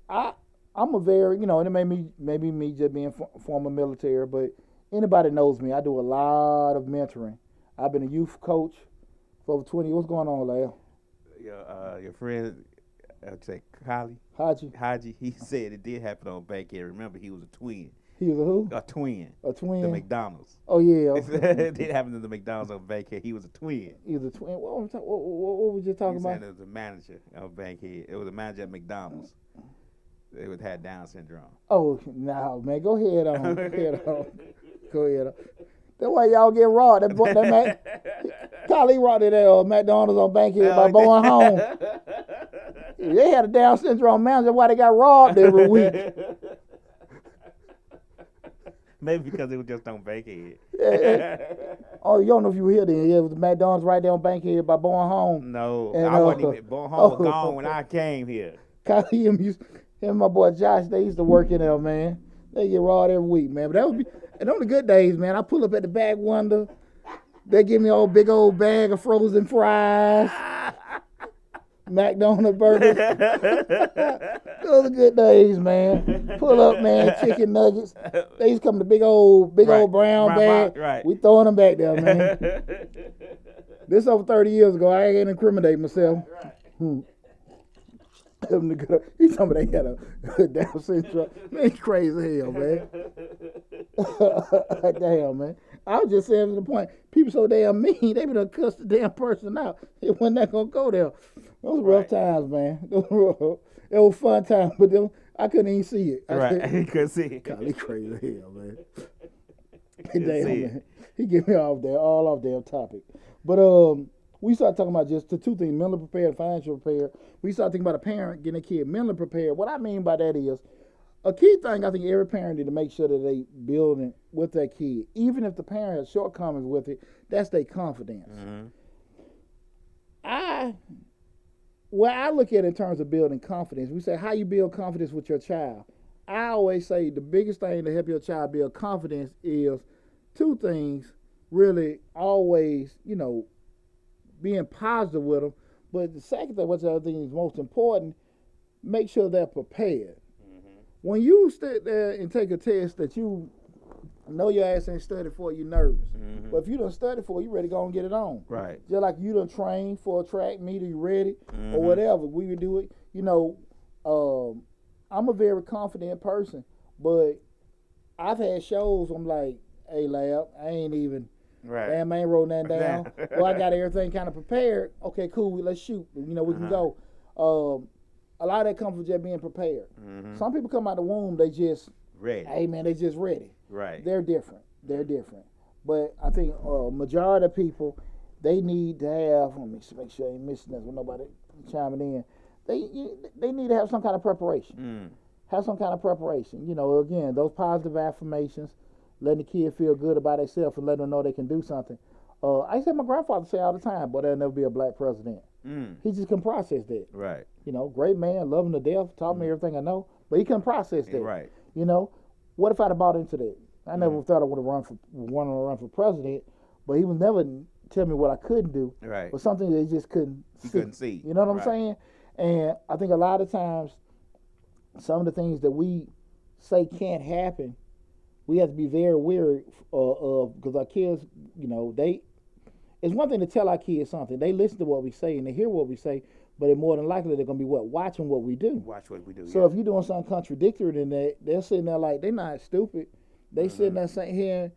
I'm a very, and it maybe me just being former military, but anybody knows me. I do a lot of mentoring. I've been a youth coach for over 20 years. What's going on, Lyle? Your friend, I'd say Haji, he said it did happen on Bankhead. Remember, he was a twin. He was a who? A twin. A twin? The McDonald's. Oh, yeah. It did happen to the McDonald's on Bankhead. He was a twin. He was a twin. What was you talking about? It was a manager of Bankhead. It was a manager at McDonald's. They would have Down syndrome. Oh, no, man. Go ahead on. Go ahead on. That's why y'all get raw. That Kyle robbed it at McDonald's on Bankhead by going home. They had a Down syndrome manager. That's why they got robbed every week. Maybe because it was just on Bankhead. Oh, you don't know if you were here then. Yeah, it was the McDonald's right there on Bankhead by Bowen Home. No, and, I wasn't even. Bowen Home was gone when I came here. Kyle, him and my boy Josh, they used to work in there, man. They get robbed every week, man. But that would be, and on the good days, man, I pull up at the back window. They give me a big old bag of frozen fries. McDonald's burgers. Those are good days, man. Pull up, man, chicken nuggets. They used to come in the big old brown bag. Right. We throwing them back there, man. This over 30 years ago. I ain't incriminate myself. Right. He told me they had a Down syndrome. Man, he's crazy as hell, man. Damn, man. I was just saying to the point, people so damn mean, they be done cuss the damn person out. It wasn't that gonna go there. Those were rough times, man. It was fun times, but I couldn't even see it. You couldn't see it. God, he crazy as hell, man. Damn, man. He get me all off damn topic. But we start talking about just the two things, mentally prepared and financially prepared. We start thinking about a parent getting a kid mentally prepared. What I mean by that is, a key thing I think every parent need to make sure that they building with their kid, even if the parent has shortcomings with it, that's their confidence. Mm-hmm. I look at it in terms of building confidence. We say how you build confidence with your child. I always say the biggest thing to help your child build confidence is two things, really always, being positive with them. But the second thing, which I think is most important, make sure they're prepared. Mm-hmm. When you sit there and take a test that you know your ass ain't studied for, you're nervous. Mm-hmm. But if you done studied for, you ready to go and get it on. Right. Just like you done trained for a track meet, you ready, or whatever. We would do it. I'm a very confident person, but I've had shows I'm like, hey, lab, I ain't even... Right. Damn, I ain't wrote nothing down. Well, I got everything kind of prepared. Okay, cool. Let's shoot. We can go. A lot of that comes from just being prepared. Mm-hmm. Some people come out the womb, they just ready. Hey, man, they just ready. Right. They're different. But I think majority of people, they need to have. Let me make sure I ain't missing this with nobody chiming in. They need to have some kind of preparation. Have some kind of preparation. Again, those positive affirmations. Letting the kid feel good about themselves and letting them know they can do something. I used to have my grandfather say all the time, but there'll never be a black president. He just couldn't process that. Right. Great man, love him to death, taught me everything I know, but he couldn't process that. Right. What if I'd have bought into that? I never thought I would have wanted to run for president, but he was never tell me what I couldn't do. Right. But something that he just couldn't see. Couldn't see. You know what I'm saying? And I think a lot of times, some of the things that we say can't happen, we have to be very wary of, because our kids, it's one thing to tell our kids something. They listen to what we say and they hear what we say, but they're more than likely they're going to be watching what we do. Watch what we do. So if you're doing something contradictory than that, they're sitting there like, they're not stupid. They sitting there saying here,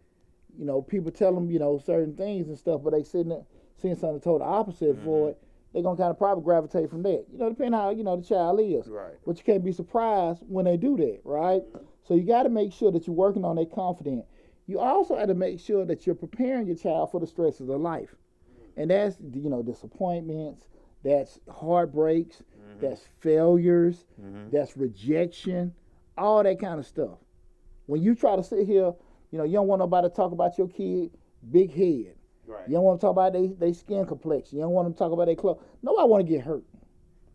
people tell them, certain things and stuff, but they sitting there seeing something total opposite for it. They're going to kind of probably gravitate from that. Depending how, the child is. Right. But you can't be surprised when they do that, right? So you got to make sure that you're working on their confidence. You also have to make sure that you're preparing your child for the stresses of life. And that's, disappointments, that's heartbreaks, that's failures, that's rejection, all that kind of stuff. When you try to sit here, you don't want nobody to talk about your kid, big head. Right. You don't want to talk about they skin complexion. You don't want them to talk about their clothes. Nobody want to get hurt.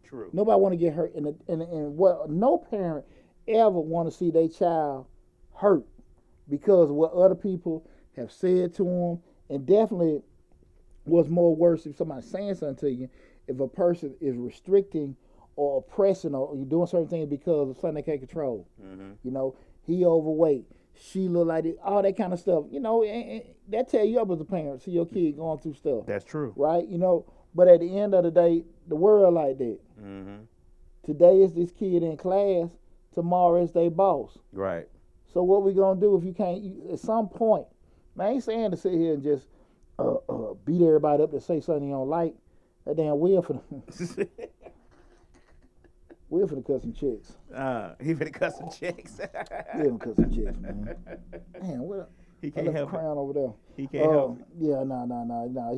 True. Nobody want to get hurt. And what no parent ever want to see their child hurt because of what other people have said to them. And definitely what's more worse if somebody's saying something to you, if a person is restricting or oppressing or you're doing certain things because of something they can't control. Mm-hmm. You know, he overweight. She look like it, all that kind of stuff. You know, and that tell you up as a parent, see your kid going through stuff. That's true. Right? You know, but at the end of the day, the world like that. Mm-hmm. Today is this kid in class, tomorrow is their boss. Right. So what we gonna do if you can't, at some point, man, I ain't saying to sit here and just beat everybody up to say something you don't like. That damn Will for the Will for the cut some checks. He for the cut some checks. Will cut some checks, man. Man, what? He can't help crown over there. He can't help it. Yeah, no.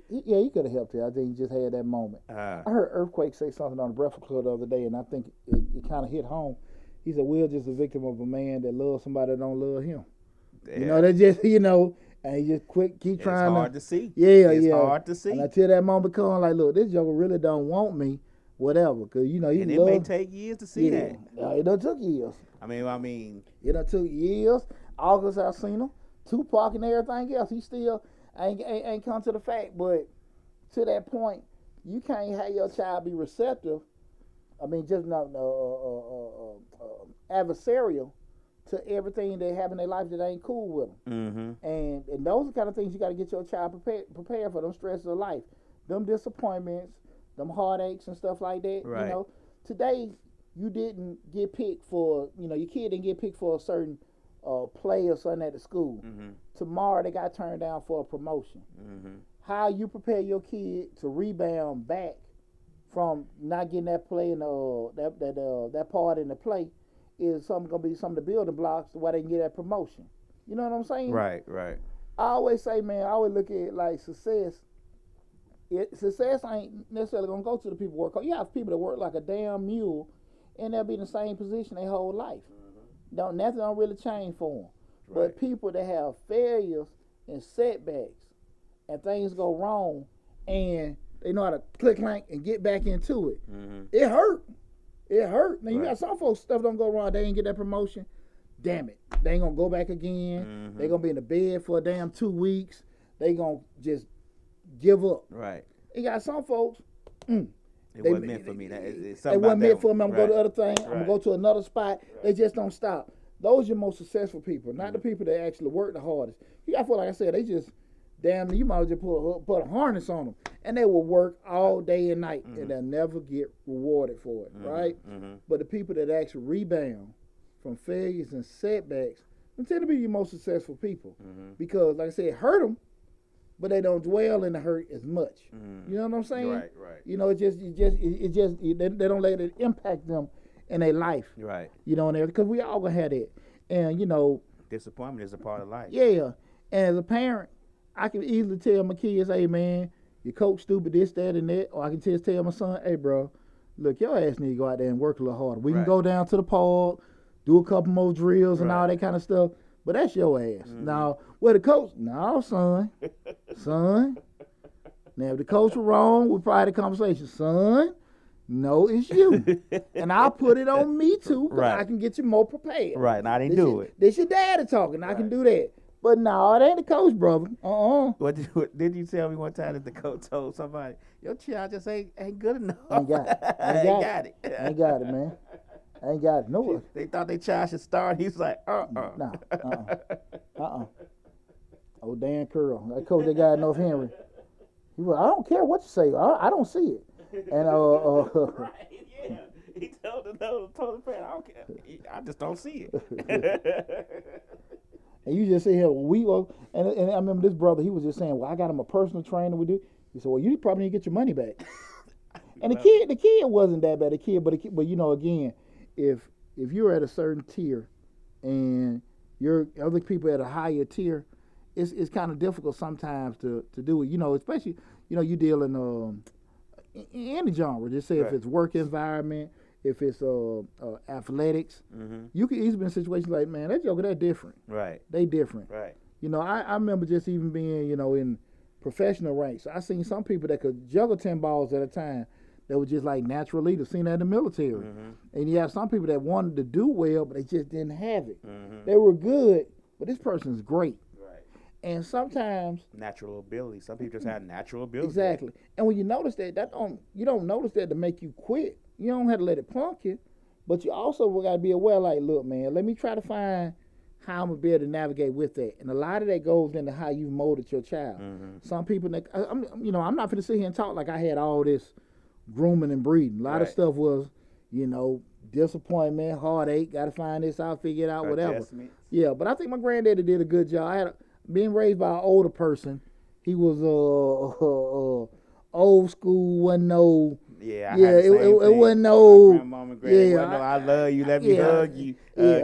He could have helped it. I think he just had that moment. I heard Earthquake say something on the Breakfast Club the other day, and I think it kind of hit home. He said, "Will just a victim of a man that loves somebody that don't love him." Yeah. You know, that just and he just keep trying. It's hard to see. Yeah, it's hard to see. And until that moment comes, like, look, this joker really don't want me, whatever, because you know he and it may take years to see that. It done took years. I mean, it done took years. August, I've seen him. Tupac and everything else, he still ain't come to the fact. But to that point, you can't have your child be receptive. I mean, just not adversarial to everything that happen in their life that ain't cool with them. Mm-hmm. And those are the kind of things you got to get your child prepared for them stresses of life, them disappointments, them heartaches and stuff like that. Right. You know, today you didn't get picked for, your kid didn't get picked for a certain play or something at the school. Mm-hmm. Tomorrow they got turned down for a promotion. Mm-hmm. How you prepare your kid to rebound back from not getting that play and that part in the play is gonna be some of the building blocks why they can get that promotion. You know what I'm saying? Right. I always say, man, I always look at it like success. Success ain't necessarily gonna go to the people work hard. You have people that work like a damn mule and they'll be in the same position their whole life. Nothing don't really change for them. Right. But people that have failures and setbacks and things go wrong and they know how to clank and get back into it. Mm-hmm. It hurt. Now you got some folks stuff don't go wrong. They ain't get that promotion. Damn it. They ain't gonna go back again. Mm-hmm. They gonna be in the bed for a damn 2 weeks. They gonna just give up. Right. You got some folks. It wasn't meant for me. It wasn't meant for me. I'm gonna go to other thing. I'm gonna go to another spot. Right. They just don't stop. Those are your most successful people, not the people that actually work the hardest. You got to feel like I said, they just you might just put a harness on them, and they will work all day and night, and they'll never get rewarded for it, right? Mm-hmm. But the people that actually rebound from failures and setbacks, they tend to be your most successful people, because, like I said, hurt them, but they don't dwell in the hurt as much. You know what I'm saying? Right. You know, they don't let it impact them in their life. Right. You know, because we all gonna have that. And, disappointment is a part of life. Yeah. And as a parent, I can easily tell my kids, hey, man, your coach stupid, this, that, and that. Or I can just tell my son, hey, bro, look, your ass need to go out there and work a little harder. We can go down to the park, do a couple more drills and all that kind of stuff. But that's your ass. Now, the coach, no, son. Now, if the coach was wrong, we probably had a conversation. Son, no, it's you. And I'll put it on me, too, because I can get you more prepared. Right, now I didn't do it. This your daddy talking. I can do that. But no, it ain't the coach, brother. What did you tell me one time that the coach told somebody, your child just ain't good enough? Ain't got it. Ain't got it, man. Ain't got it. No. They thought their child should start. He's like, Nah, Oh, Dan Curl. That coach they got in North Henry. He was, I don't care what you say. I don't see it. And right, yeah. He told the parent, I don't care. I just don't see it. And you just sit here, and I remember this brother, he was just saying, well, I got him a personal trainer we do. He said, well, you probably need to get your money back. And the kid wasn't that bad, but again, if you're at a certain tier and you're other people at a higher tier, it's kind of difficult sometimes to do it, especially, you deal in any genre. Just say if it's work environment, if it's athletics, you can easily be in a situation like, man, that joker, they're different. Right. They different. Right. I remember just even being, in professional ranks. I seen some people that could juggle 10 balls at a time that were just like natural leaders. Seen that in the military. Mm-hmm. And you have some people that wanted to do well, but they just didn't have it. Mm-hmm. They were good, but this person's great. Right. And sometimes Natural ability. Some people just have natural ability. exactly. And when you notice that you don't notice that to make you quit. You don't have to let it punk you, but you also got to be aware. Like, look, man, let me try to find how I'm gonna be able to navigate with that. And a lot of that goes into how you molded your child. Mm-hmm. Some people, I'm not going to sit here and talk like I had all this grooming and breeding. A lot of stuff was, disappointment, heartache. Got to find this out, figure it out, whatever. Yeah, but I think my granddaddy did a good job. Being raised by an older person. He was old school, wasn't no. Yeah, it wasn't no. Grandmama, I love you, let me hug you,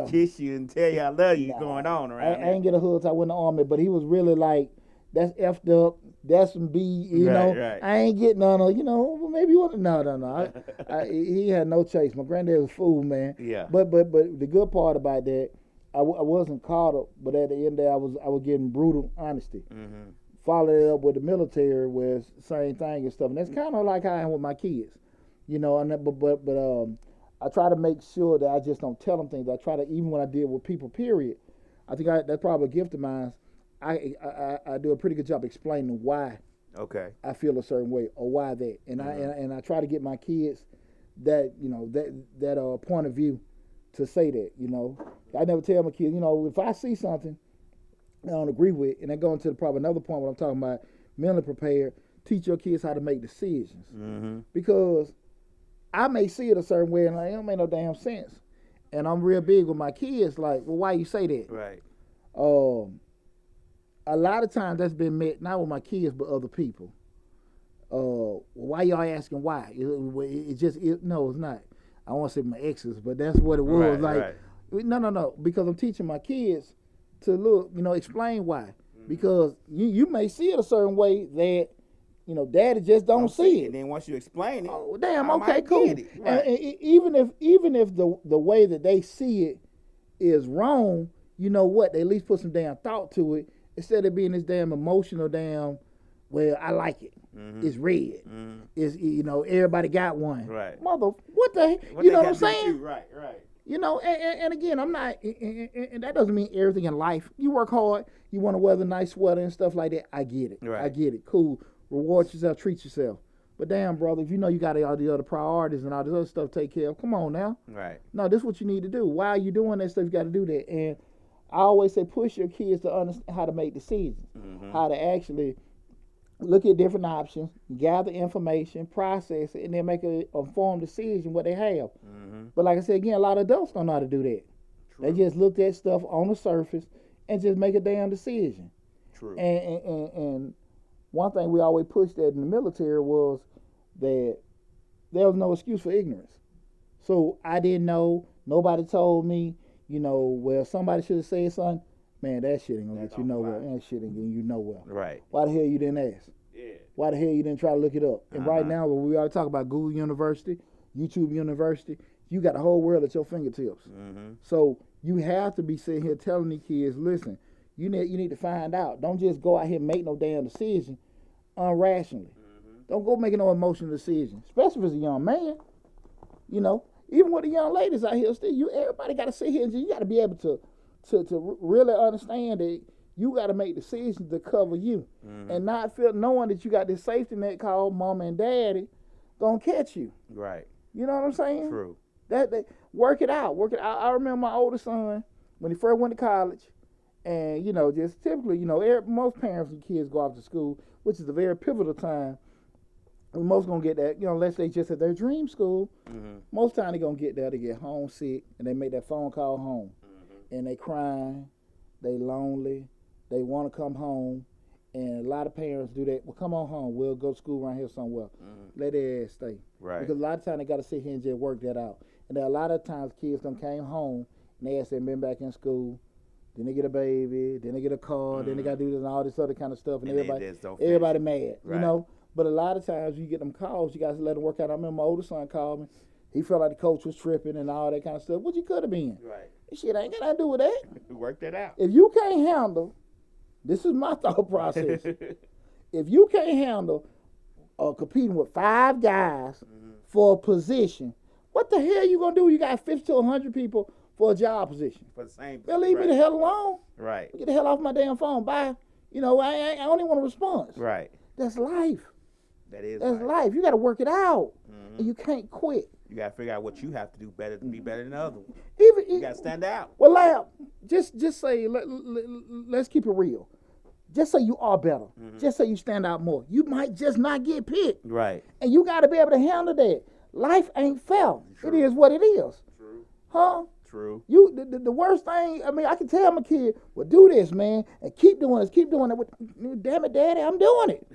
kiss you, and tell you I love you. Going on around. I ain't get a hug till I went in the army, but he was really like, that's effed up. That's some B, you know. Right. I ain't getting none of, maybe you want to. No. He had no chase. My granddad was a fool, man. Yeah. But the good part about that, I wasn't caught up, but at the end there, I was getting brutal honesty. Mm-hmm. Followed it up with the military, where it's the same thing and stuff. And that's kind of like how I am with my kids, And I try to make sure that I just don't tell them things. I try to, even when I deal with people, period. I think that's probably a gift of mine. I do a pretty good job explaining why. Okay. I feel a certain way or why that, and mm-hmm. I try to get my kids that that point of view to say that. I never tell my kids, if I see something I don't agree with, and I go into probably another point what I'm talking about, mentally prepared. Teach your kids how to make decisions, mm-hmm. because I may see it a certain way and it don't make no damn sense, and I'm real big with my kids. Like, well, why you say that? Right. A lot of times that's been met not with my kids but other people. Why y'all asking why? No, it's not. I won't say my exes, but that's what it was. No, because I'm teaching my kids to look, explain why. Mm-hmm. Because you may see it a certain way that, daddy just don't see it. And then once you explain it, oh damn, okay, cool. Right. And even if the way that they see it is wrong, you know what? They at least put some damn thought to it instead of being this damn emotional damn. Well, I like it. Mm-hmm. It's red. Mm-hmm. It's everybody got one. Right. Mother, what the heck? You know what I'm saying? Right. And again, I'm not, and that doesn't mean everything in life. You work hard, you want to wear a nice sweater and stuff like that. I get it. Right. I get it. Cool. Reward yourself, treat yourself. But damn, brother, if you know you got all the other priorities and all this other stuff to take care of, come on now. Right. No, this is what you need to do. Why are you doing that stuff? You got to do that. And I always say push your kids to understand how to make decisions, mm-hmm. how to actually look at different options, gather information, process it, and then make a informed decision what they have. Mm-hmm. But like I said, again, a lot of adults don't know how to do that. True. They just look at stuff on the surface and just make a damn decision. True. And one thing we always pushed at in the military was that there was no excuse for ignorance. So I didn't know, nobody told me, well, somebody should have said something. Man, that shit ain't gonna get you nowhere. That shit ain't getting you nowhere. Right. Why the hell you didn't ask? Yeah. Why the hell you didn't try to look it up? And right now, when we already talk about Google University, YouTube University, you got the whole world at your fingertips. Mm-hmm. So you have to be sitting here telling these kids, listen, you need to find out. Don't just go out here and make no damn decision irrationally. Mm-hmm. Don't go making no emotional decision, especially if it's a young man. Even with the young ladies out here, still, everybody got to sit here and you got to be able to really understand that you got to make decisions to cover you, mm-hmm. and not feel knowing that you got this safety net called mama and daddy gonna catch you. Right. You know what I'm saying? True. That work it out. I remember my oldest son when he first went to college, and just typically, most parents and kids go off to school, which is a very pivotal time. We most gonna get that, unless they just at their dream school. Mm-hmm. Most time they gonna get there, they get homesick, and they make that phone call home. And they crying, they lonely, they want to come home, and a lot of parents do that. Well, come on home. We'll go to school around here somewhere. Mm-hmm. Let their ass stay. Right. Because a lot of times they got to sit here and just work that out. And there are a lot of times kids done came home, and they asked them been back in school. Then they get a baby, then they get a car, then they got to do this and all this other kind of stuff, and everybody mad, right. But a lot of times you get them calls, you guys let them work out. I remember my oldest son called me. He felt like the coach was tripping and all that kind of stuff, which he could have been. Right. Shit ain't got nothing to do with that. Work that out. If you can't handle, this is my thought process. If you can't handle competing with 5 guys for a position, what the hell you gonna do? You got 50 to 100 people for a job position. For the same. They'll leave me the hell alone. Right. Get the hell off my damn phone. Bye. You know, I don't even want a response. Right. That's life. That's life. You got to work it out, and you can't quit. You got to figure out what you have to do better to be better than the other one. You got to stand out. Well, Lab, just say let's keep it real. Just say you are better. Just say you stand out more. You might just not get picked. Right. And you got to be able to handle that. Life ain't fair. True. It is what it is. True. Huh? True. The worst thing, I mean, I can tell my kid, well, do this, man, and keep doing this, keep doing it. Damn it, Daddy, I'm doing it.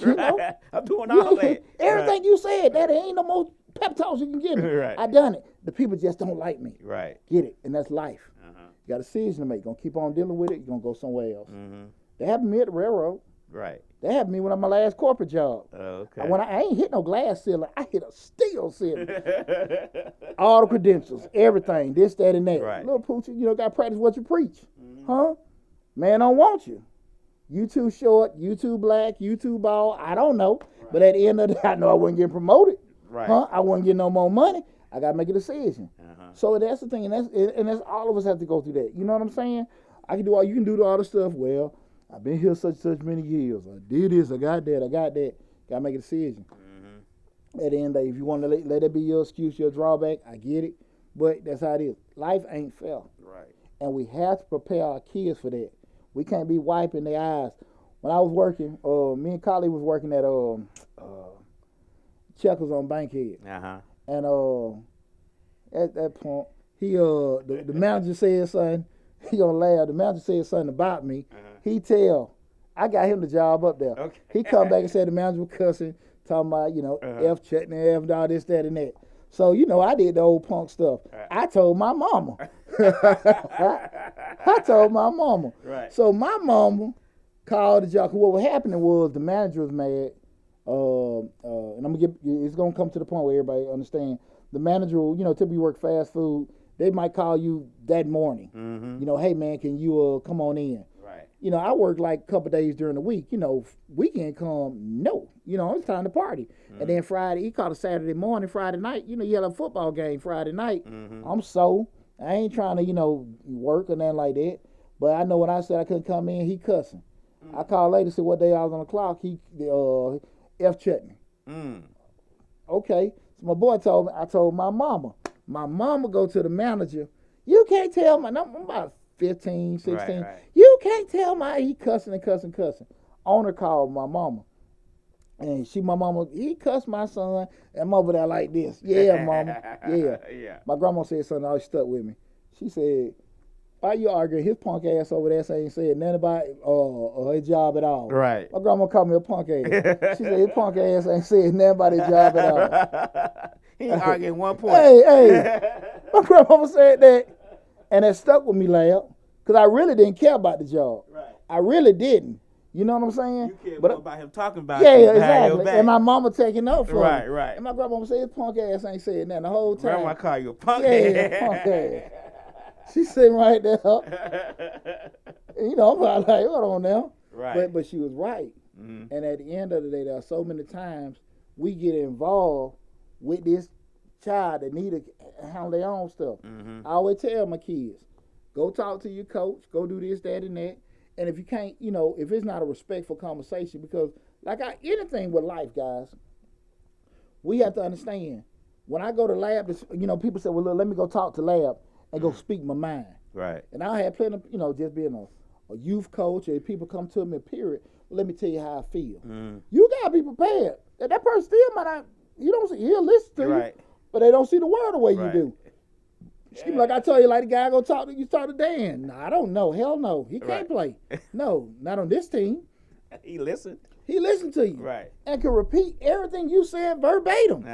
You know? I'm doing all that. Everything you said, Daddy, ain't no more pep talks you can give me. Right. I done it. The people just don't like me. Right. Get it, and that's life. You got a decision to make. You're going to keep on dealing with it, you're going to go somewhere else. That happened to me at the railroad. Right. That happened to me when I had my last corporate job. Okay. When I ain't hit no glass ceiling, I hit a steel ceiling. All the credentials, everything, this, that, and that. Right. Little poochie, you know, got to practice what you preach. Huh? Man don't want you. You too short, you too black, you too bald, I don't know. Right. But at the end of the day, I know I wasn't getting promoted. Right. Huh? I wasn't getting no more money. I got to make a decision. So that's the thing, and that's all of us have to go through that. You know what I'm saying? You can do all the stuff. Well, I've been here such many years. I did this, I got that. Got to make a decision. At the end of the day, if you want to let that be your excuse, your drawback, I get it. But that's how it is. Life ain't fair. Right. And we have to prepare our kids for that. We can't be wiping their eyes. When I was working, me and Collie was working at Checkers on Bankhead. And at that point, the manager said something. He gonna laugh. The manager said something about me. He tell, I got him the job up there. Okay. He come back and said the manager was cussing, talking about, F Chutney, F and all this, that, and that. So, I did the old punk stuff. I told my mama. I told my mama. Right. So my mama called the job. What was happening was the manager was mad. And it's gonna come to the point where everybody understand. The manager will, typically work fast food. They might call you that morning. Hey man, can you come on in? Right. I work like a couple days during the week. Weekend come, no. It's time to party. And then Friday, he called a Saturday morning, Friday night. You had a football game Friday night. I'm I ain't trying to, work or nothing like that. But I know when I said I couldn't come in, he cussing. I called later, said what day I was on the clock. He F Chutney. Okay. So my boy told me, I told my mama. My mama go to the manager. You can't tell I'm about 15, 16. Right. You can't tell he cussing. Owner called my mama. And my mama, he cussed my son. And I'm over there like this. Yeah, mama. Yeah. Yeah. My grandma said something that always stuck with me. She said, why you arguing? His punk ass over there ain't said nothing about his job at all. Right. My grandma called me a punk ass. She said his punk ass ain't said nothing about his job at all. He ain't arguing one point. Hey. My grandma said that. And it stuck with me, Lab. Because I really didn't care about the job. Right. I really didn't. You know what I'm saying? You cared more about him talking about it. Yeah, exactly. And my mama taking up for right, me. Right. And my grandma said his punk ass ain't said nothing the whole time. Grandma call you a punk ass. Punk ass. She's sitting right there. I'm like, hold on now. Right. But she was right. And at the end of the day, there are so many times we get involved with this child that need to handle their own stuff. I always tell my kids, go talk to your coach, go do this, that, and that. And if you can't, if it's not a respectful conversation, because anything with life, guys, we have to understand. When I go to lab, people say, well, look, let me go talk to lab and go speak my mind. Right. And I had plenty of, just being a youth coach, and people come to me, period. Well, let me tell you how I feel. You got to be prepared. That person still might not, he'll listen to you, but they don't see the world the way you do. Yeah. Like I told you, like the guy talk to Dan. No, I don't know. Hell no. He can't play. No, not on this team. He listened. He listened to you. Right. And can repeat everything you said verbatim.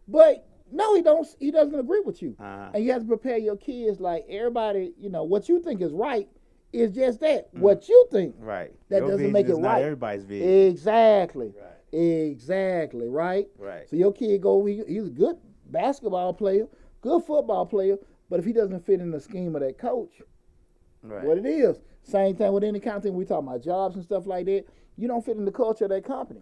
But no, he doesn't agree with you. And you have to prepare your kids like everybody, what you think is right is just that. What you think. Right. That your doesn't make it not right. Everybody's vision. Exactly. Right. Exactly, right? Right. So your kid he's a good basketball player, good football player, but if he doesn't fit in the scheme of that coach, what it is. Same thing with any kind of thing. We talk about jobs and stuff like that. you don't fit in the culture of that company.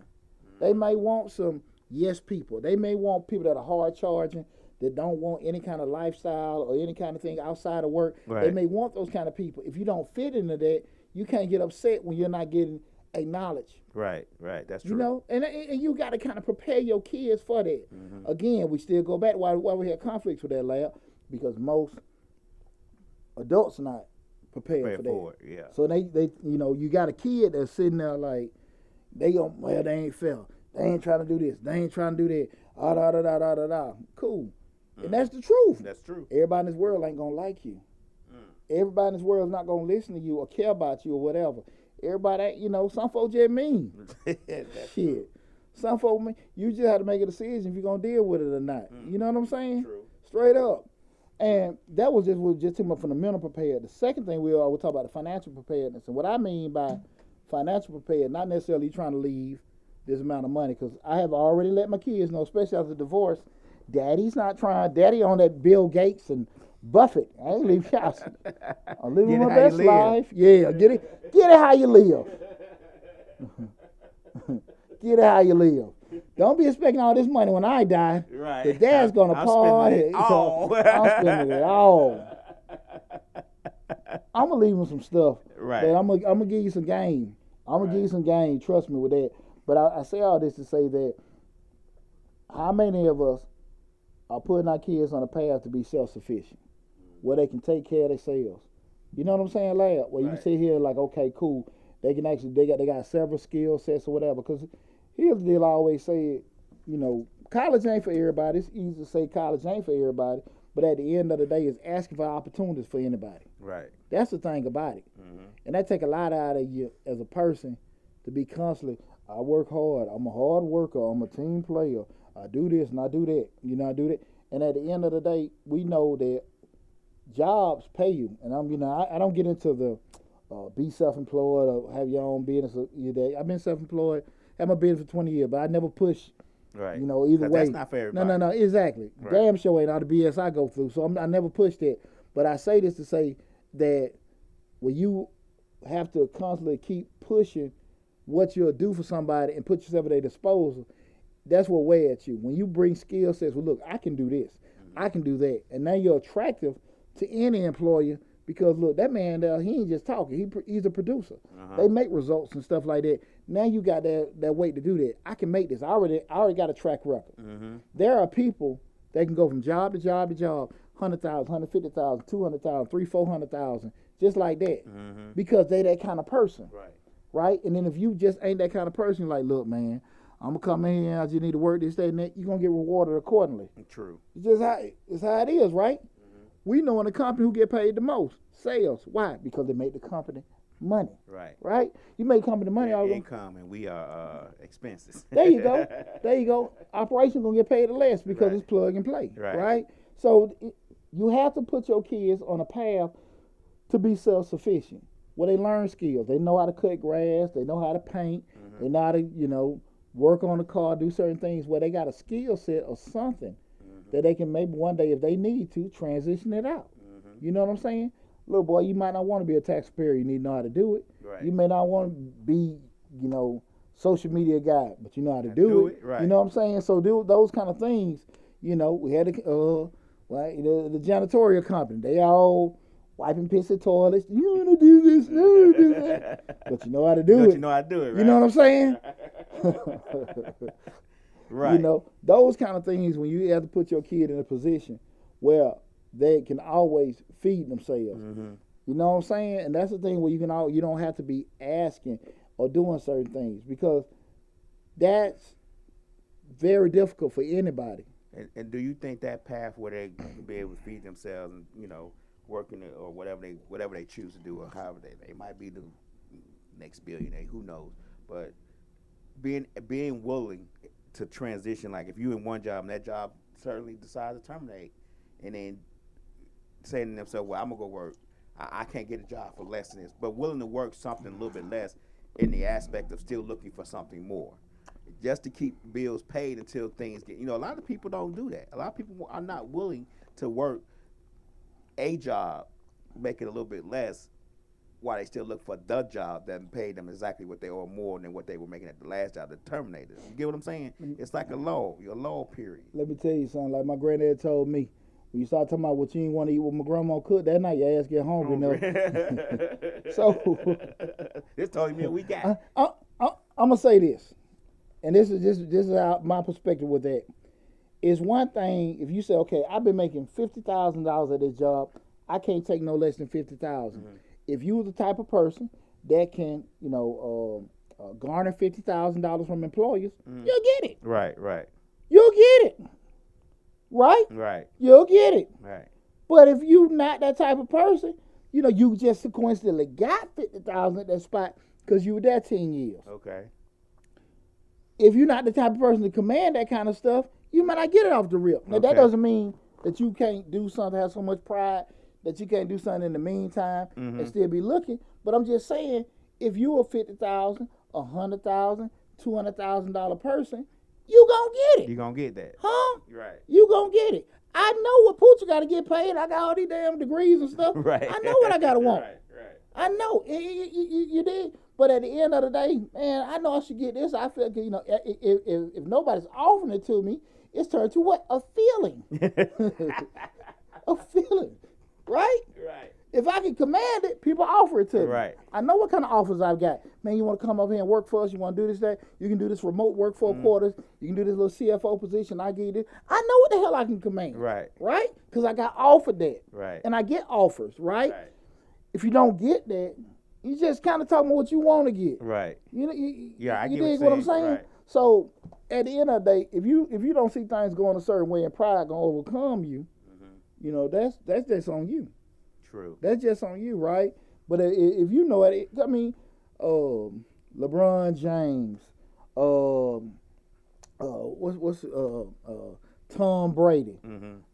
They may want some yes people. They may want people that are hard charging, that don't want any kind of lifestyle or any kind of thing outside of work. Right. They may want those kind of people. If you don't fit into that, you can't get upset when you're not getting acknowledged. Right. That's true. You know, and you got to kind of prepare your kids for that. Again, we still go back to why we had conflicts with that, lab, because most adults not prepared for that. Yeah. So they you know, you got a kid that's sitting there like, they ain't fair. They ain't trying to do this. They ain't trying to do that. Da. Cool. And that's the truth. That's true. Everybody in this world ain't gonna like you. Everybody in this world is not gonna listen to you or care about you or whatever. Everybody, you know, some folks just mean. Shit. Some folks mean. You just have to make a decision if you're gonna deal with it or not. You know what I'm saying? True. Straight up. And that was just too much from the mental prepared. The second thing we talk about the financial preparedness. And what I mean by financial prepared, not necessarily trying to leave this amount of money, because I have already let my kids know, especially after divorce, Daddy's not trying. Daddy on that Bill Gates and Buffett. I ain't leaving house. I'm living my best life. Yeah, get it how you live. Get it how you live. Don't be expecting all this money when I die. Right. The dad's gonna party. I'm spending it all. I'm gonna leave him some stuff. Right. But I'm gonna give you some game. I'm gonna give you some game. Trust me with that. But I say all this to say that how many of us are putting our kids on a path to be self-sufficient, where they can take care of themselves? You know what I'm saying, lad? Where you can sit here like, okay, cool. They can actually they got several skill sets or whatever. Because here's the deal. I always say, you know, college ain't for everybody. It's easy to say college ain't for everybody, but at the end of the day, it's asking for opportunities for anybody. Right. That's the thing about it. And that take a lot out of you as a person to be constantly, I work hard. I'm a hard worker. I'm a team player. I do this and I do that. You know, I do that. And at the end of the day, we know that jobs pay you. And I don't get into the be self-employed or have your own business. I've been self-employed, had my business for 20 years, but I never push. Right. You know, either way. That's not for everybody. No, exactly. Right. Damn sure ain't all the BS I go through. So I never pushed it. But I say this to say that when you have to constantly keep pushing what you'll do for somebody and put yourself at their disposal, that's what weigh at you. When you bring skill sets, well, look, I can do this, I can do that, and now you're attractive to any employer because, look, that man there, he ain't just talking. He's a producer. They make results and stuff like that. Now you got that weight to do that. I can make this. I already got a track record. There are people that can go from job to job to job, 100,000, 150,000, 200,000, 300,000, 400,000, just like that, because they that kind of person. Right? And then if you just ain't that kind of person, you're like, look, man, I'm going to come in here, I just need to work this, that, and that, you're going to get rewarded accordingly. True. It's how it is, right? We know in the company who get paid the most, sales. Why? Because they make the company money. Right? You make company money. Income, and we are expenses. There you go. Operation going to get paid less because it's plug and play. Right? So you have to put your kids on a path to be self-sufficient. Where they learn skills. They know how to cut grass. They know how to paint. They know how to, work on the car, do certain things where they got a skill set or something that they can maybe one day, if they need to, transition it out. You know what I'm saying? Little boy, you might not want to be a tax preparer. You need to know how to do it. You may not want to be, social media guy, but you know how to do it. You know what I'm saying? So do those kind of things. We had the janitorial company. They all wiping pissy toilets. You want to do this, you do that. But you know how to do it. You know how to do it, right? You know what I'm saying? Right. Those kind of things when you have to put your kid in a position where they can always feed themselves. You know what I'm saying? And that's the thing where you don't have to be asking or doing certain things because that's very difficult for anybody. And do you think that path where they can be able to feed themselves and, working or whatever they choose to do or however they might be the next billionaire, who knows? But being willing to transition, like if you're in one job and that job certainly decides to terminate, and then saying to themselves, well, I'm gonna go work. I can't get a job for less than this, but willing to work something a little bit less in the aspect of still looking for something more, just to keep bills paid until things get. A lot of people don't do that. A lot of people are not willing to work a job, make it a little bit less, why they still look for the job that paid them exactly what they owe more than what they were making at the last job, the terminators. You get what I'm saying? It's like a lull period. Let me tell you something. Like my granddad told me, when you start talking about what you ain't want to eat, what my grandma cooked that night, your ass get hungry. So this told me we got. I'm gonna say this, and this is how my perspective with that. It's one thing if you say, okay, I've been making $50,000 at this job, I can't take no less than $50,000. If you were the type of person that can, garner $50,000 from employers, you'll get it. Right. You'll get it. Right? You'll get it. Right. But if you're not that type of person, you just coincidentally got $50,000 at that spot because you were there 10 years. Okay. If you're not the type of person to command that kind of stuff, you might not get it off the rip. Now, that doesn't mean that you can't do something, have so much pride, that you can't do something in the meantime and still be looking. But I'm just saying, if you're a $50,000, $100,000, $200,000 person, you gonna get it. You gonna get that. Huh? Right. You gonna get it. I know what Poochie got to get paid. I got all these damn degrees and stuff. Right. I know what I got to want. Right. I know. You did. But at the end of the day, man, I know I should get this. I feel, if nobody's offering it to me, it's turned to what? A feeling. A feeling. Right? Right. If I can command it, people offer it to me. Right. I know what kind of offers I've got. Man, you want to come up here and work for us? You want to do this, that? You can do this remote work 4 quarters. You can do this little CFO position. I give you this. I know what the hell I can command. Right. Right? Because I got offered that. Right. And I get offers, right? If you don't get that, you just kind of talking about what you want to get. Right. I get dig what I'm saying? Right. So at the end of the day, if you don't see things going a certain way and pride gonna overcome you, that's just on you. True. That's just on you, right? But if you know it, I mean, LeBron James, Tom Brady,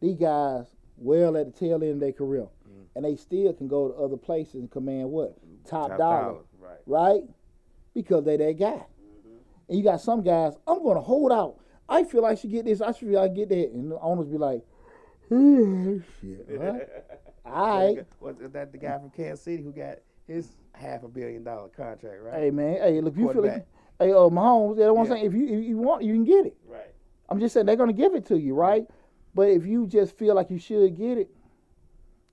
these guys well at the tail end of their career, and they still can go to other places and command what? Top dollar, right? Because they that guy. And you got some guys, I'm going to hold out. I feel I should get this. I feel I get that. And the owners be like, shit, right? All right. Was that the guy from Kansas City who got his $500 million contract, right? Hey, man. Hey, look, you feel like, hey, Mahomes, that's what I'm saying. If you want, you can get it. Right. I'm just saying they're going to give it to you, right? But if you just feel like you should get it,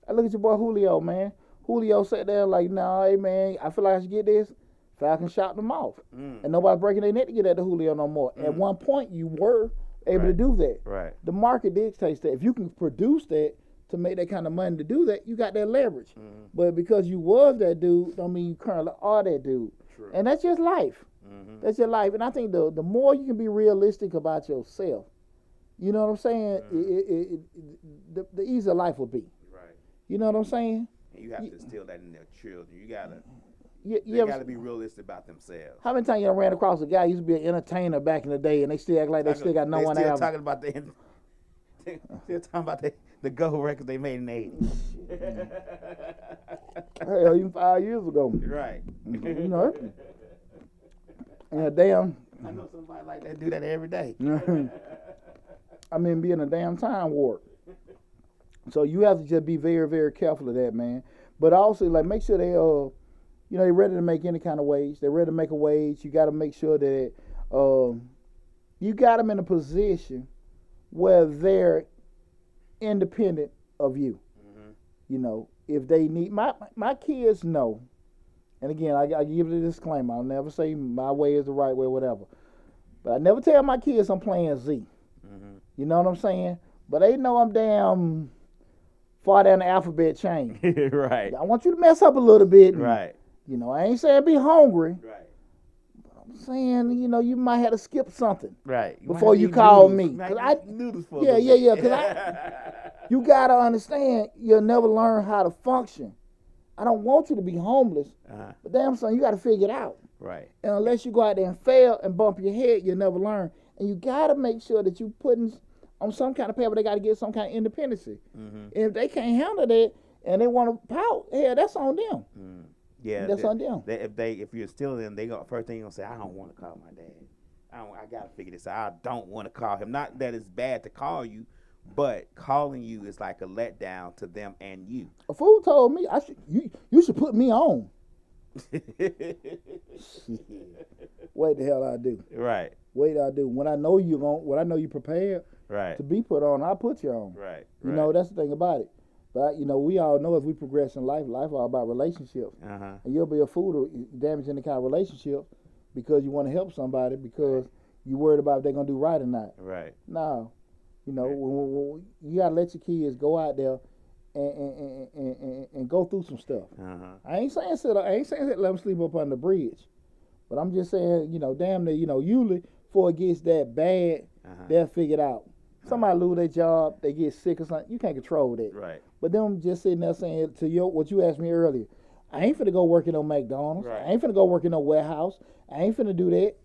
I look at your boy Julio, man. Julio sat there like, nah, hey, man, I feel like I should get this. Falcons shot them off. And nobody breaking their neck to get at the Julio no more. At one point, you were able to do that. Right. The market dictates that. If you can produce that to make that kind of money to do that, you got that leverage. But because you was that dude, don't mean you currently are that dude. True. And that's just life. That's your life. And I think the more you can be realistic about yourself, you know what I'm saying, the easier life will be. Right. You know what I'm saying? And you have to instill that in their children. You got to. You they got to be realistic about themselves. How many times you ran across a guy who used to be an entertainer back in the day, and they still act like they still got no one Still out? talking about still talking about the gold records they made in the 80s. Hell, even 5 years ago. Right. You know. And a damn. I know somebody like that do that every day. I mean, be in a damn time warp. So you have to just be very, very careful of that, man. But also, like, make sure they they're ready to make any kind of wage. They're ready to make a wage. You got to make sure that you got them in a position where they're independent of you. You know, if they need my kids know, and again, I give it a disclaimer. I'll never say my way is the right way, whatever. But I never tell my kids I'm playing Z. You know what I'm saying? But they know I'm damn far down the alphabet chain. Right. I want you to mess up a little bit. Right. You know, I ain't saying be hungry. Right. But I'm saying, you might have to skip something. Right. Before you call me. Cause you got to understand, you'll never learn how to function. I don't want you to be homeless. But damn son, you got to figure it out. Right. And unless you go out there and fail and bump your head, you'll never learn. And you got to make sure that you putting on some kind of paper, they got to get some kind of independency. And if they can't handle that and they want to pout, hell, that's on them. Yeah, that's on them. If you're still in, first thing you're gonna say, I don't want to call my dad. I gotta figure this out. I don't want to call him. Not that it's bad to call you, but calling you is like a letdown to them and you. A fool told me you should put me on. Wait the hell I do. Right. Wait I do. When I know you prepared Right. to be put on, I put you on. Right. You know, that's the thing about it. But, you know, we all know as we progress in life all about relationships. Uh-huh. And you'll be a fool to damage any kind of relationship because you want to help somebody because you worried about if they're going to do right or not. Right. No. You know, you got to let your kids go out there and go through some stuff. Uh-huh. I ain't saying let them sleep up on the bridge. But I'm just saying, you know, damn near, you know, usually before it gets that bad, they'll figure it out. Somebody lose their job, they get sick or something. You can't control that. Right. But them just sitting there saying to what you asked me earlier, I ain't finna go work in no McDonald's. Right. I ain't finna go work in no warehouse. I ain't finna do that.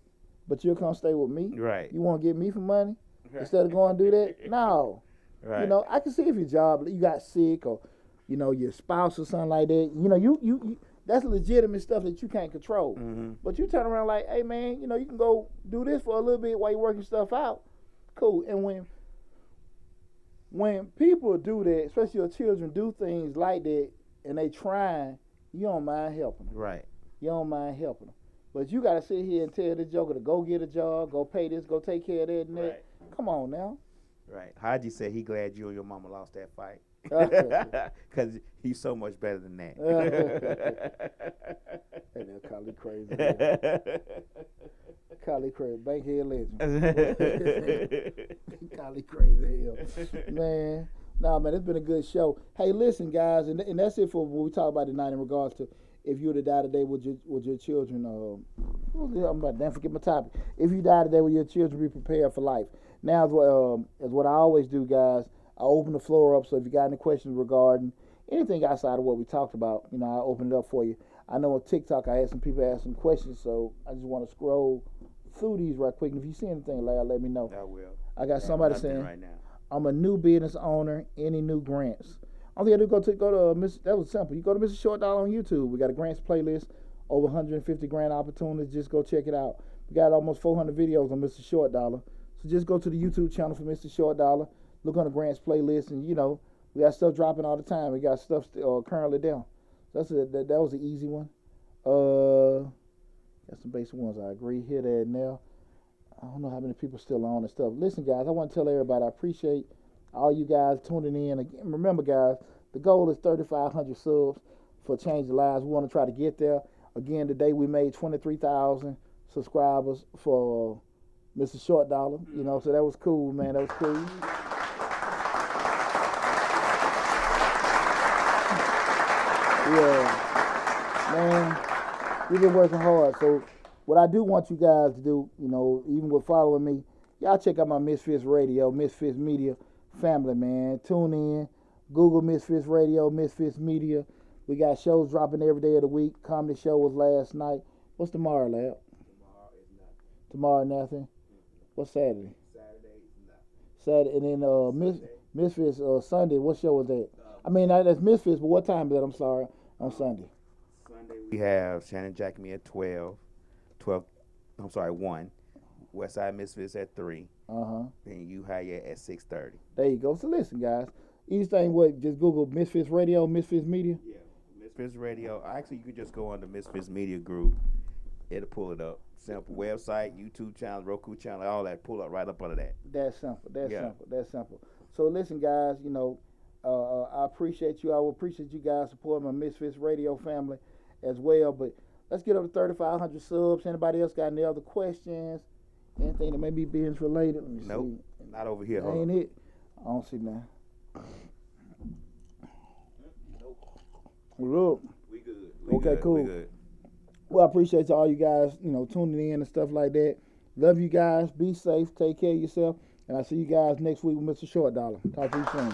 But you'll come stay with me. Right. You want to get me for money instead of going to do that? No. Right. You know, I can see if your job, you got sick or, you know, your spouse or something like that. You know, you that's legitimate stuff that you can't control. Mm-hmm. But you turn around like, hey, man, you know, you can go do this for a little bit while you're working stuff out. Cool. And when people do that, especially your children do things like that, and they trying, you don't mind helping them. Right. You don't mind helping them. But you got to sit here and tell this joker to go get a job, go pay this, go take care of that and that. Right. Come on now. Right. Haji said he glad you and your mama lost that fight. Because he's so much better than that. Hey, they'll call it crazy. Call it crazy. Bankhead legend. Call it crazy hell. Man. Nah, man, it's been a good show. Hey, listen, guys, and that's it for what we talk about tonight in regards to if you were to die today with your children. I'm about to forget my topic. If you die today with your children, be prepared for life. Now, as what I always do, guys, I open the floor up, so if you got any questions regarding anything outside of what we talked about, you know, I open it up for you. I know on TikTok I had some people ask some questions, so I just want to scroll through these right quick. And if you see anything, let me know. I will. I got somebody saying, right now. I'm a new business owner. Any new grants? All you got to do go to Miss. That was simple. You go to Mr. Short Dollar on YouTube. We got a grants playlist, over 150 grant opportunities. Just go check it out. We got almost 400 videos on Mr. Short Dollar. So just go to the YouTube channel for Mr. Short Dollar. Look on the grants playlist, and you know we got stuff dropping all the time. We got stuff currently down. So that was an easy one. Got some basic ones. I agree. Here, there, and there. I don't know how many people still on and stuff. Listen, guys, I want to tell everybody I appreciate all you guys tuning in. Again, remember, guys, the goal is 3,500 subs for Change the Lives. We want to try to get there. Again, today we made 23,000 subscribers for Mr. Short Dollar. You know, so that was cool, man. That was cool. Yeah, man, we've been working hard. So what I do want you guys to do, you know, even with following me, y'all check out my Misfits Radio, Misfits Media family, man. Tune in, Google Misfits Radio, Misfits Media. We got shows dropping every day of the week. Comedy show was last night. What's tomorrow, Lab? Tomorrow is nothing. Tomorrow, nothing. What's Saturday? Saturday is nothing. Saturday, and then Misfits Sunday. What show was that? I mean, that's Misfits, but what time is that? I'm sorry, on Sunday. Sunday we have Shannon Jack me at 1. Westside Misfits at 3. Then you hire at 6:30. There you go. So listen, guys. Each thing, just Google Misfits Radio, Misfits Media. Yeah, Misfits Radio. Actually, you could just go on the Misfits Media group. It'll pull it up. Simple website, YouTube channel, Roku channel, all that. Pull up right up under that. That's simple. That's simple. So listen, guys. You know, I appreciate you. I will appreciate you guys supporting my Misfits Radio family as well. But let's get up to 3,500 subs. Anybody else got any other questions? Anything that may be business related? Let me Nope, see. not over here. Ain't it? I don't see now. Nope. Look. We good. Okay, cool. We good. Well, I appreciate all you guys, you know, tuning in and stuff like that. Love you guys. Be safe. Take care of yourself. And I'll see you guys next week with Mr. Short Dollar. Talk to you soon.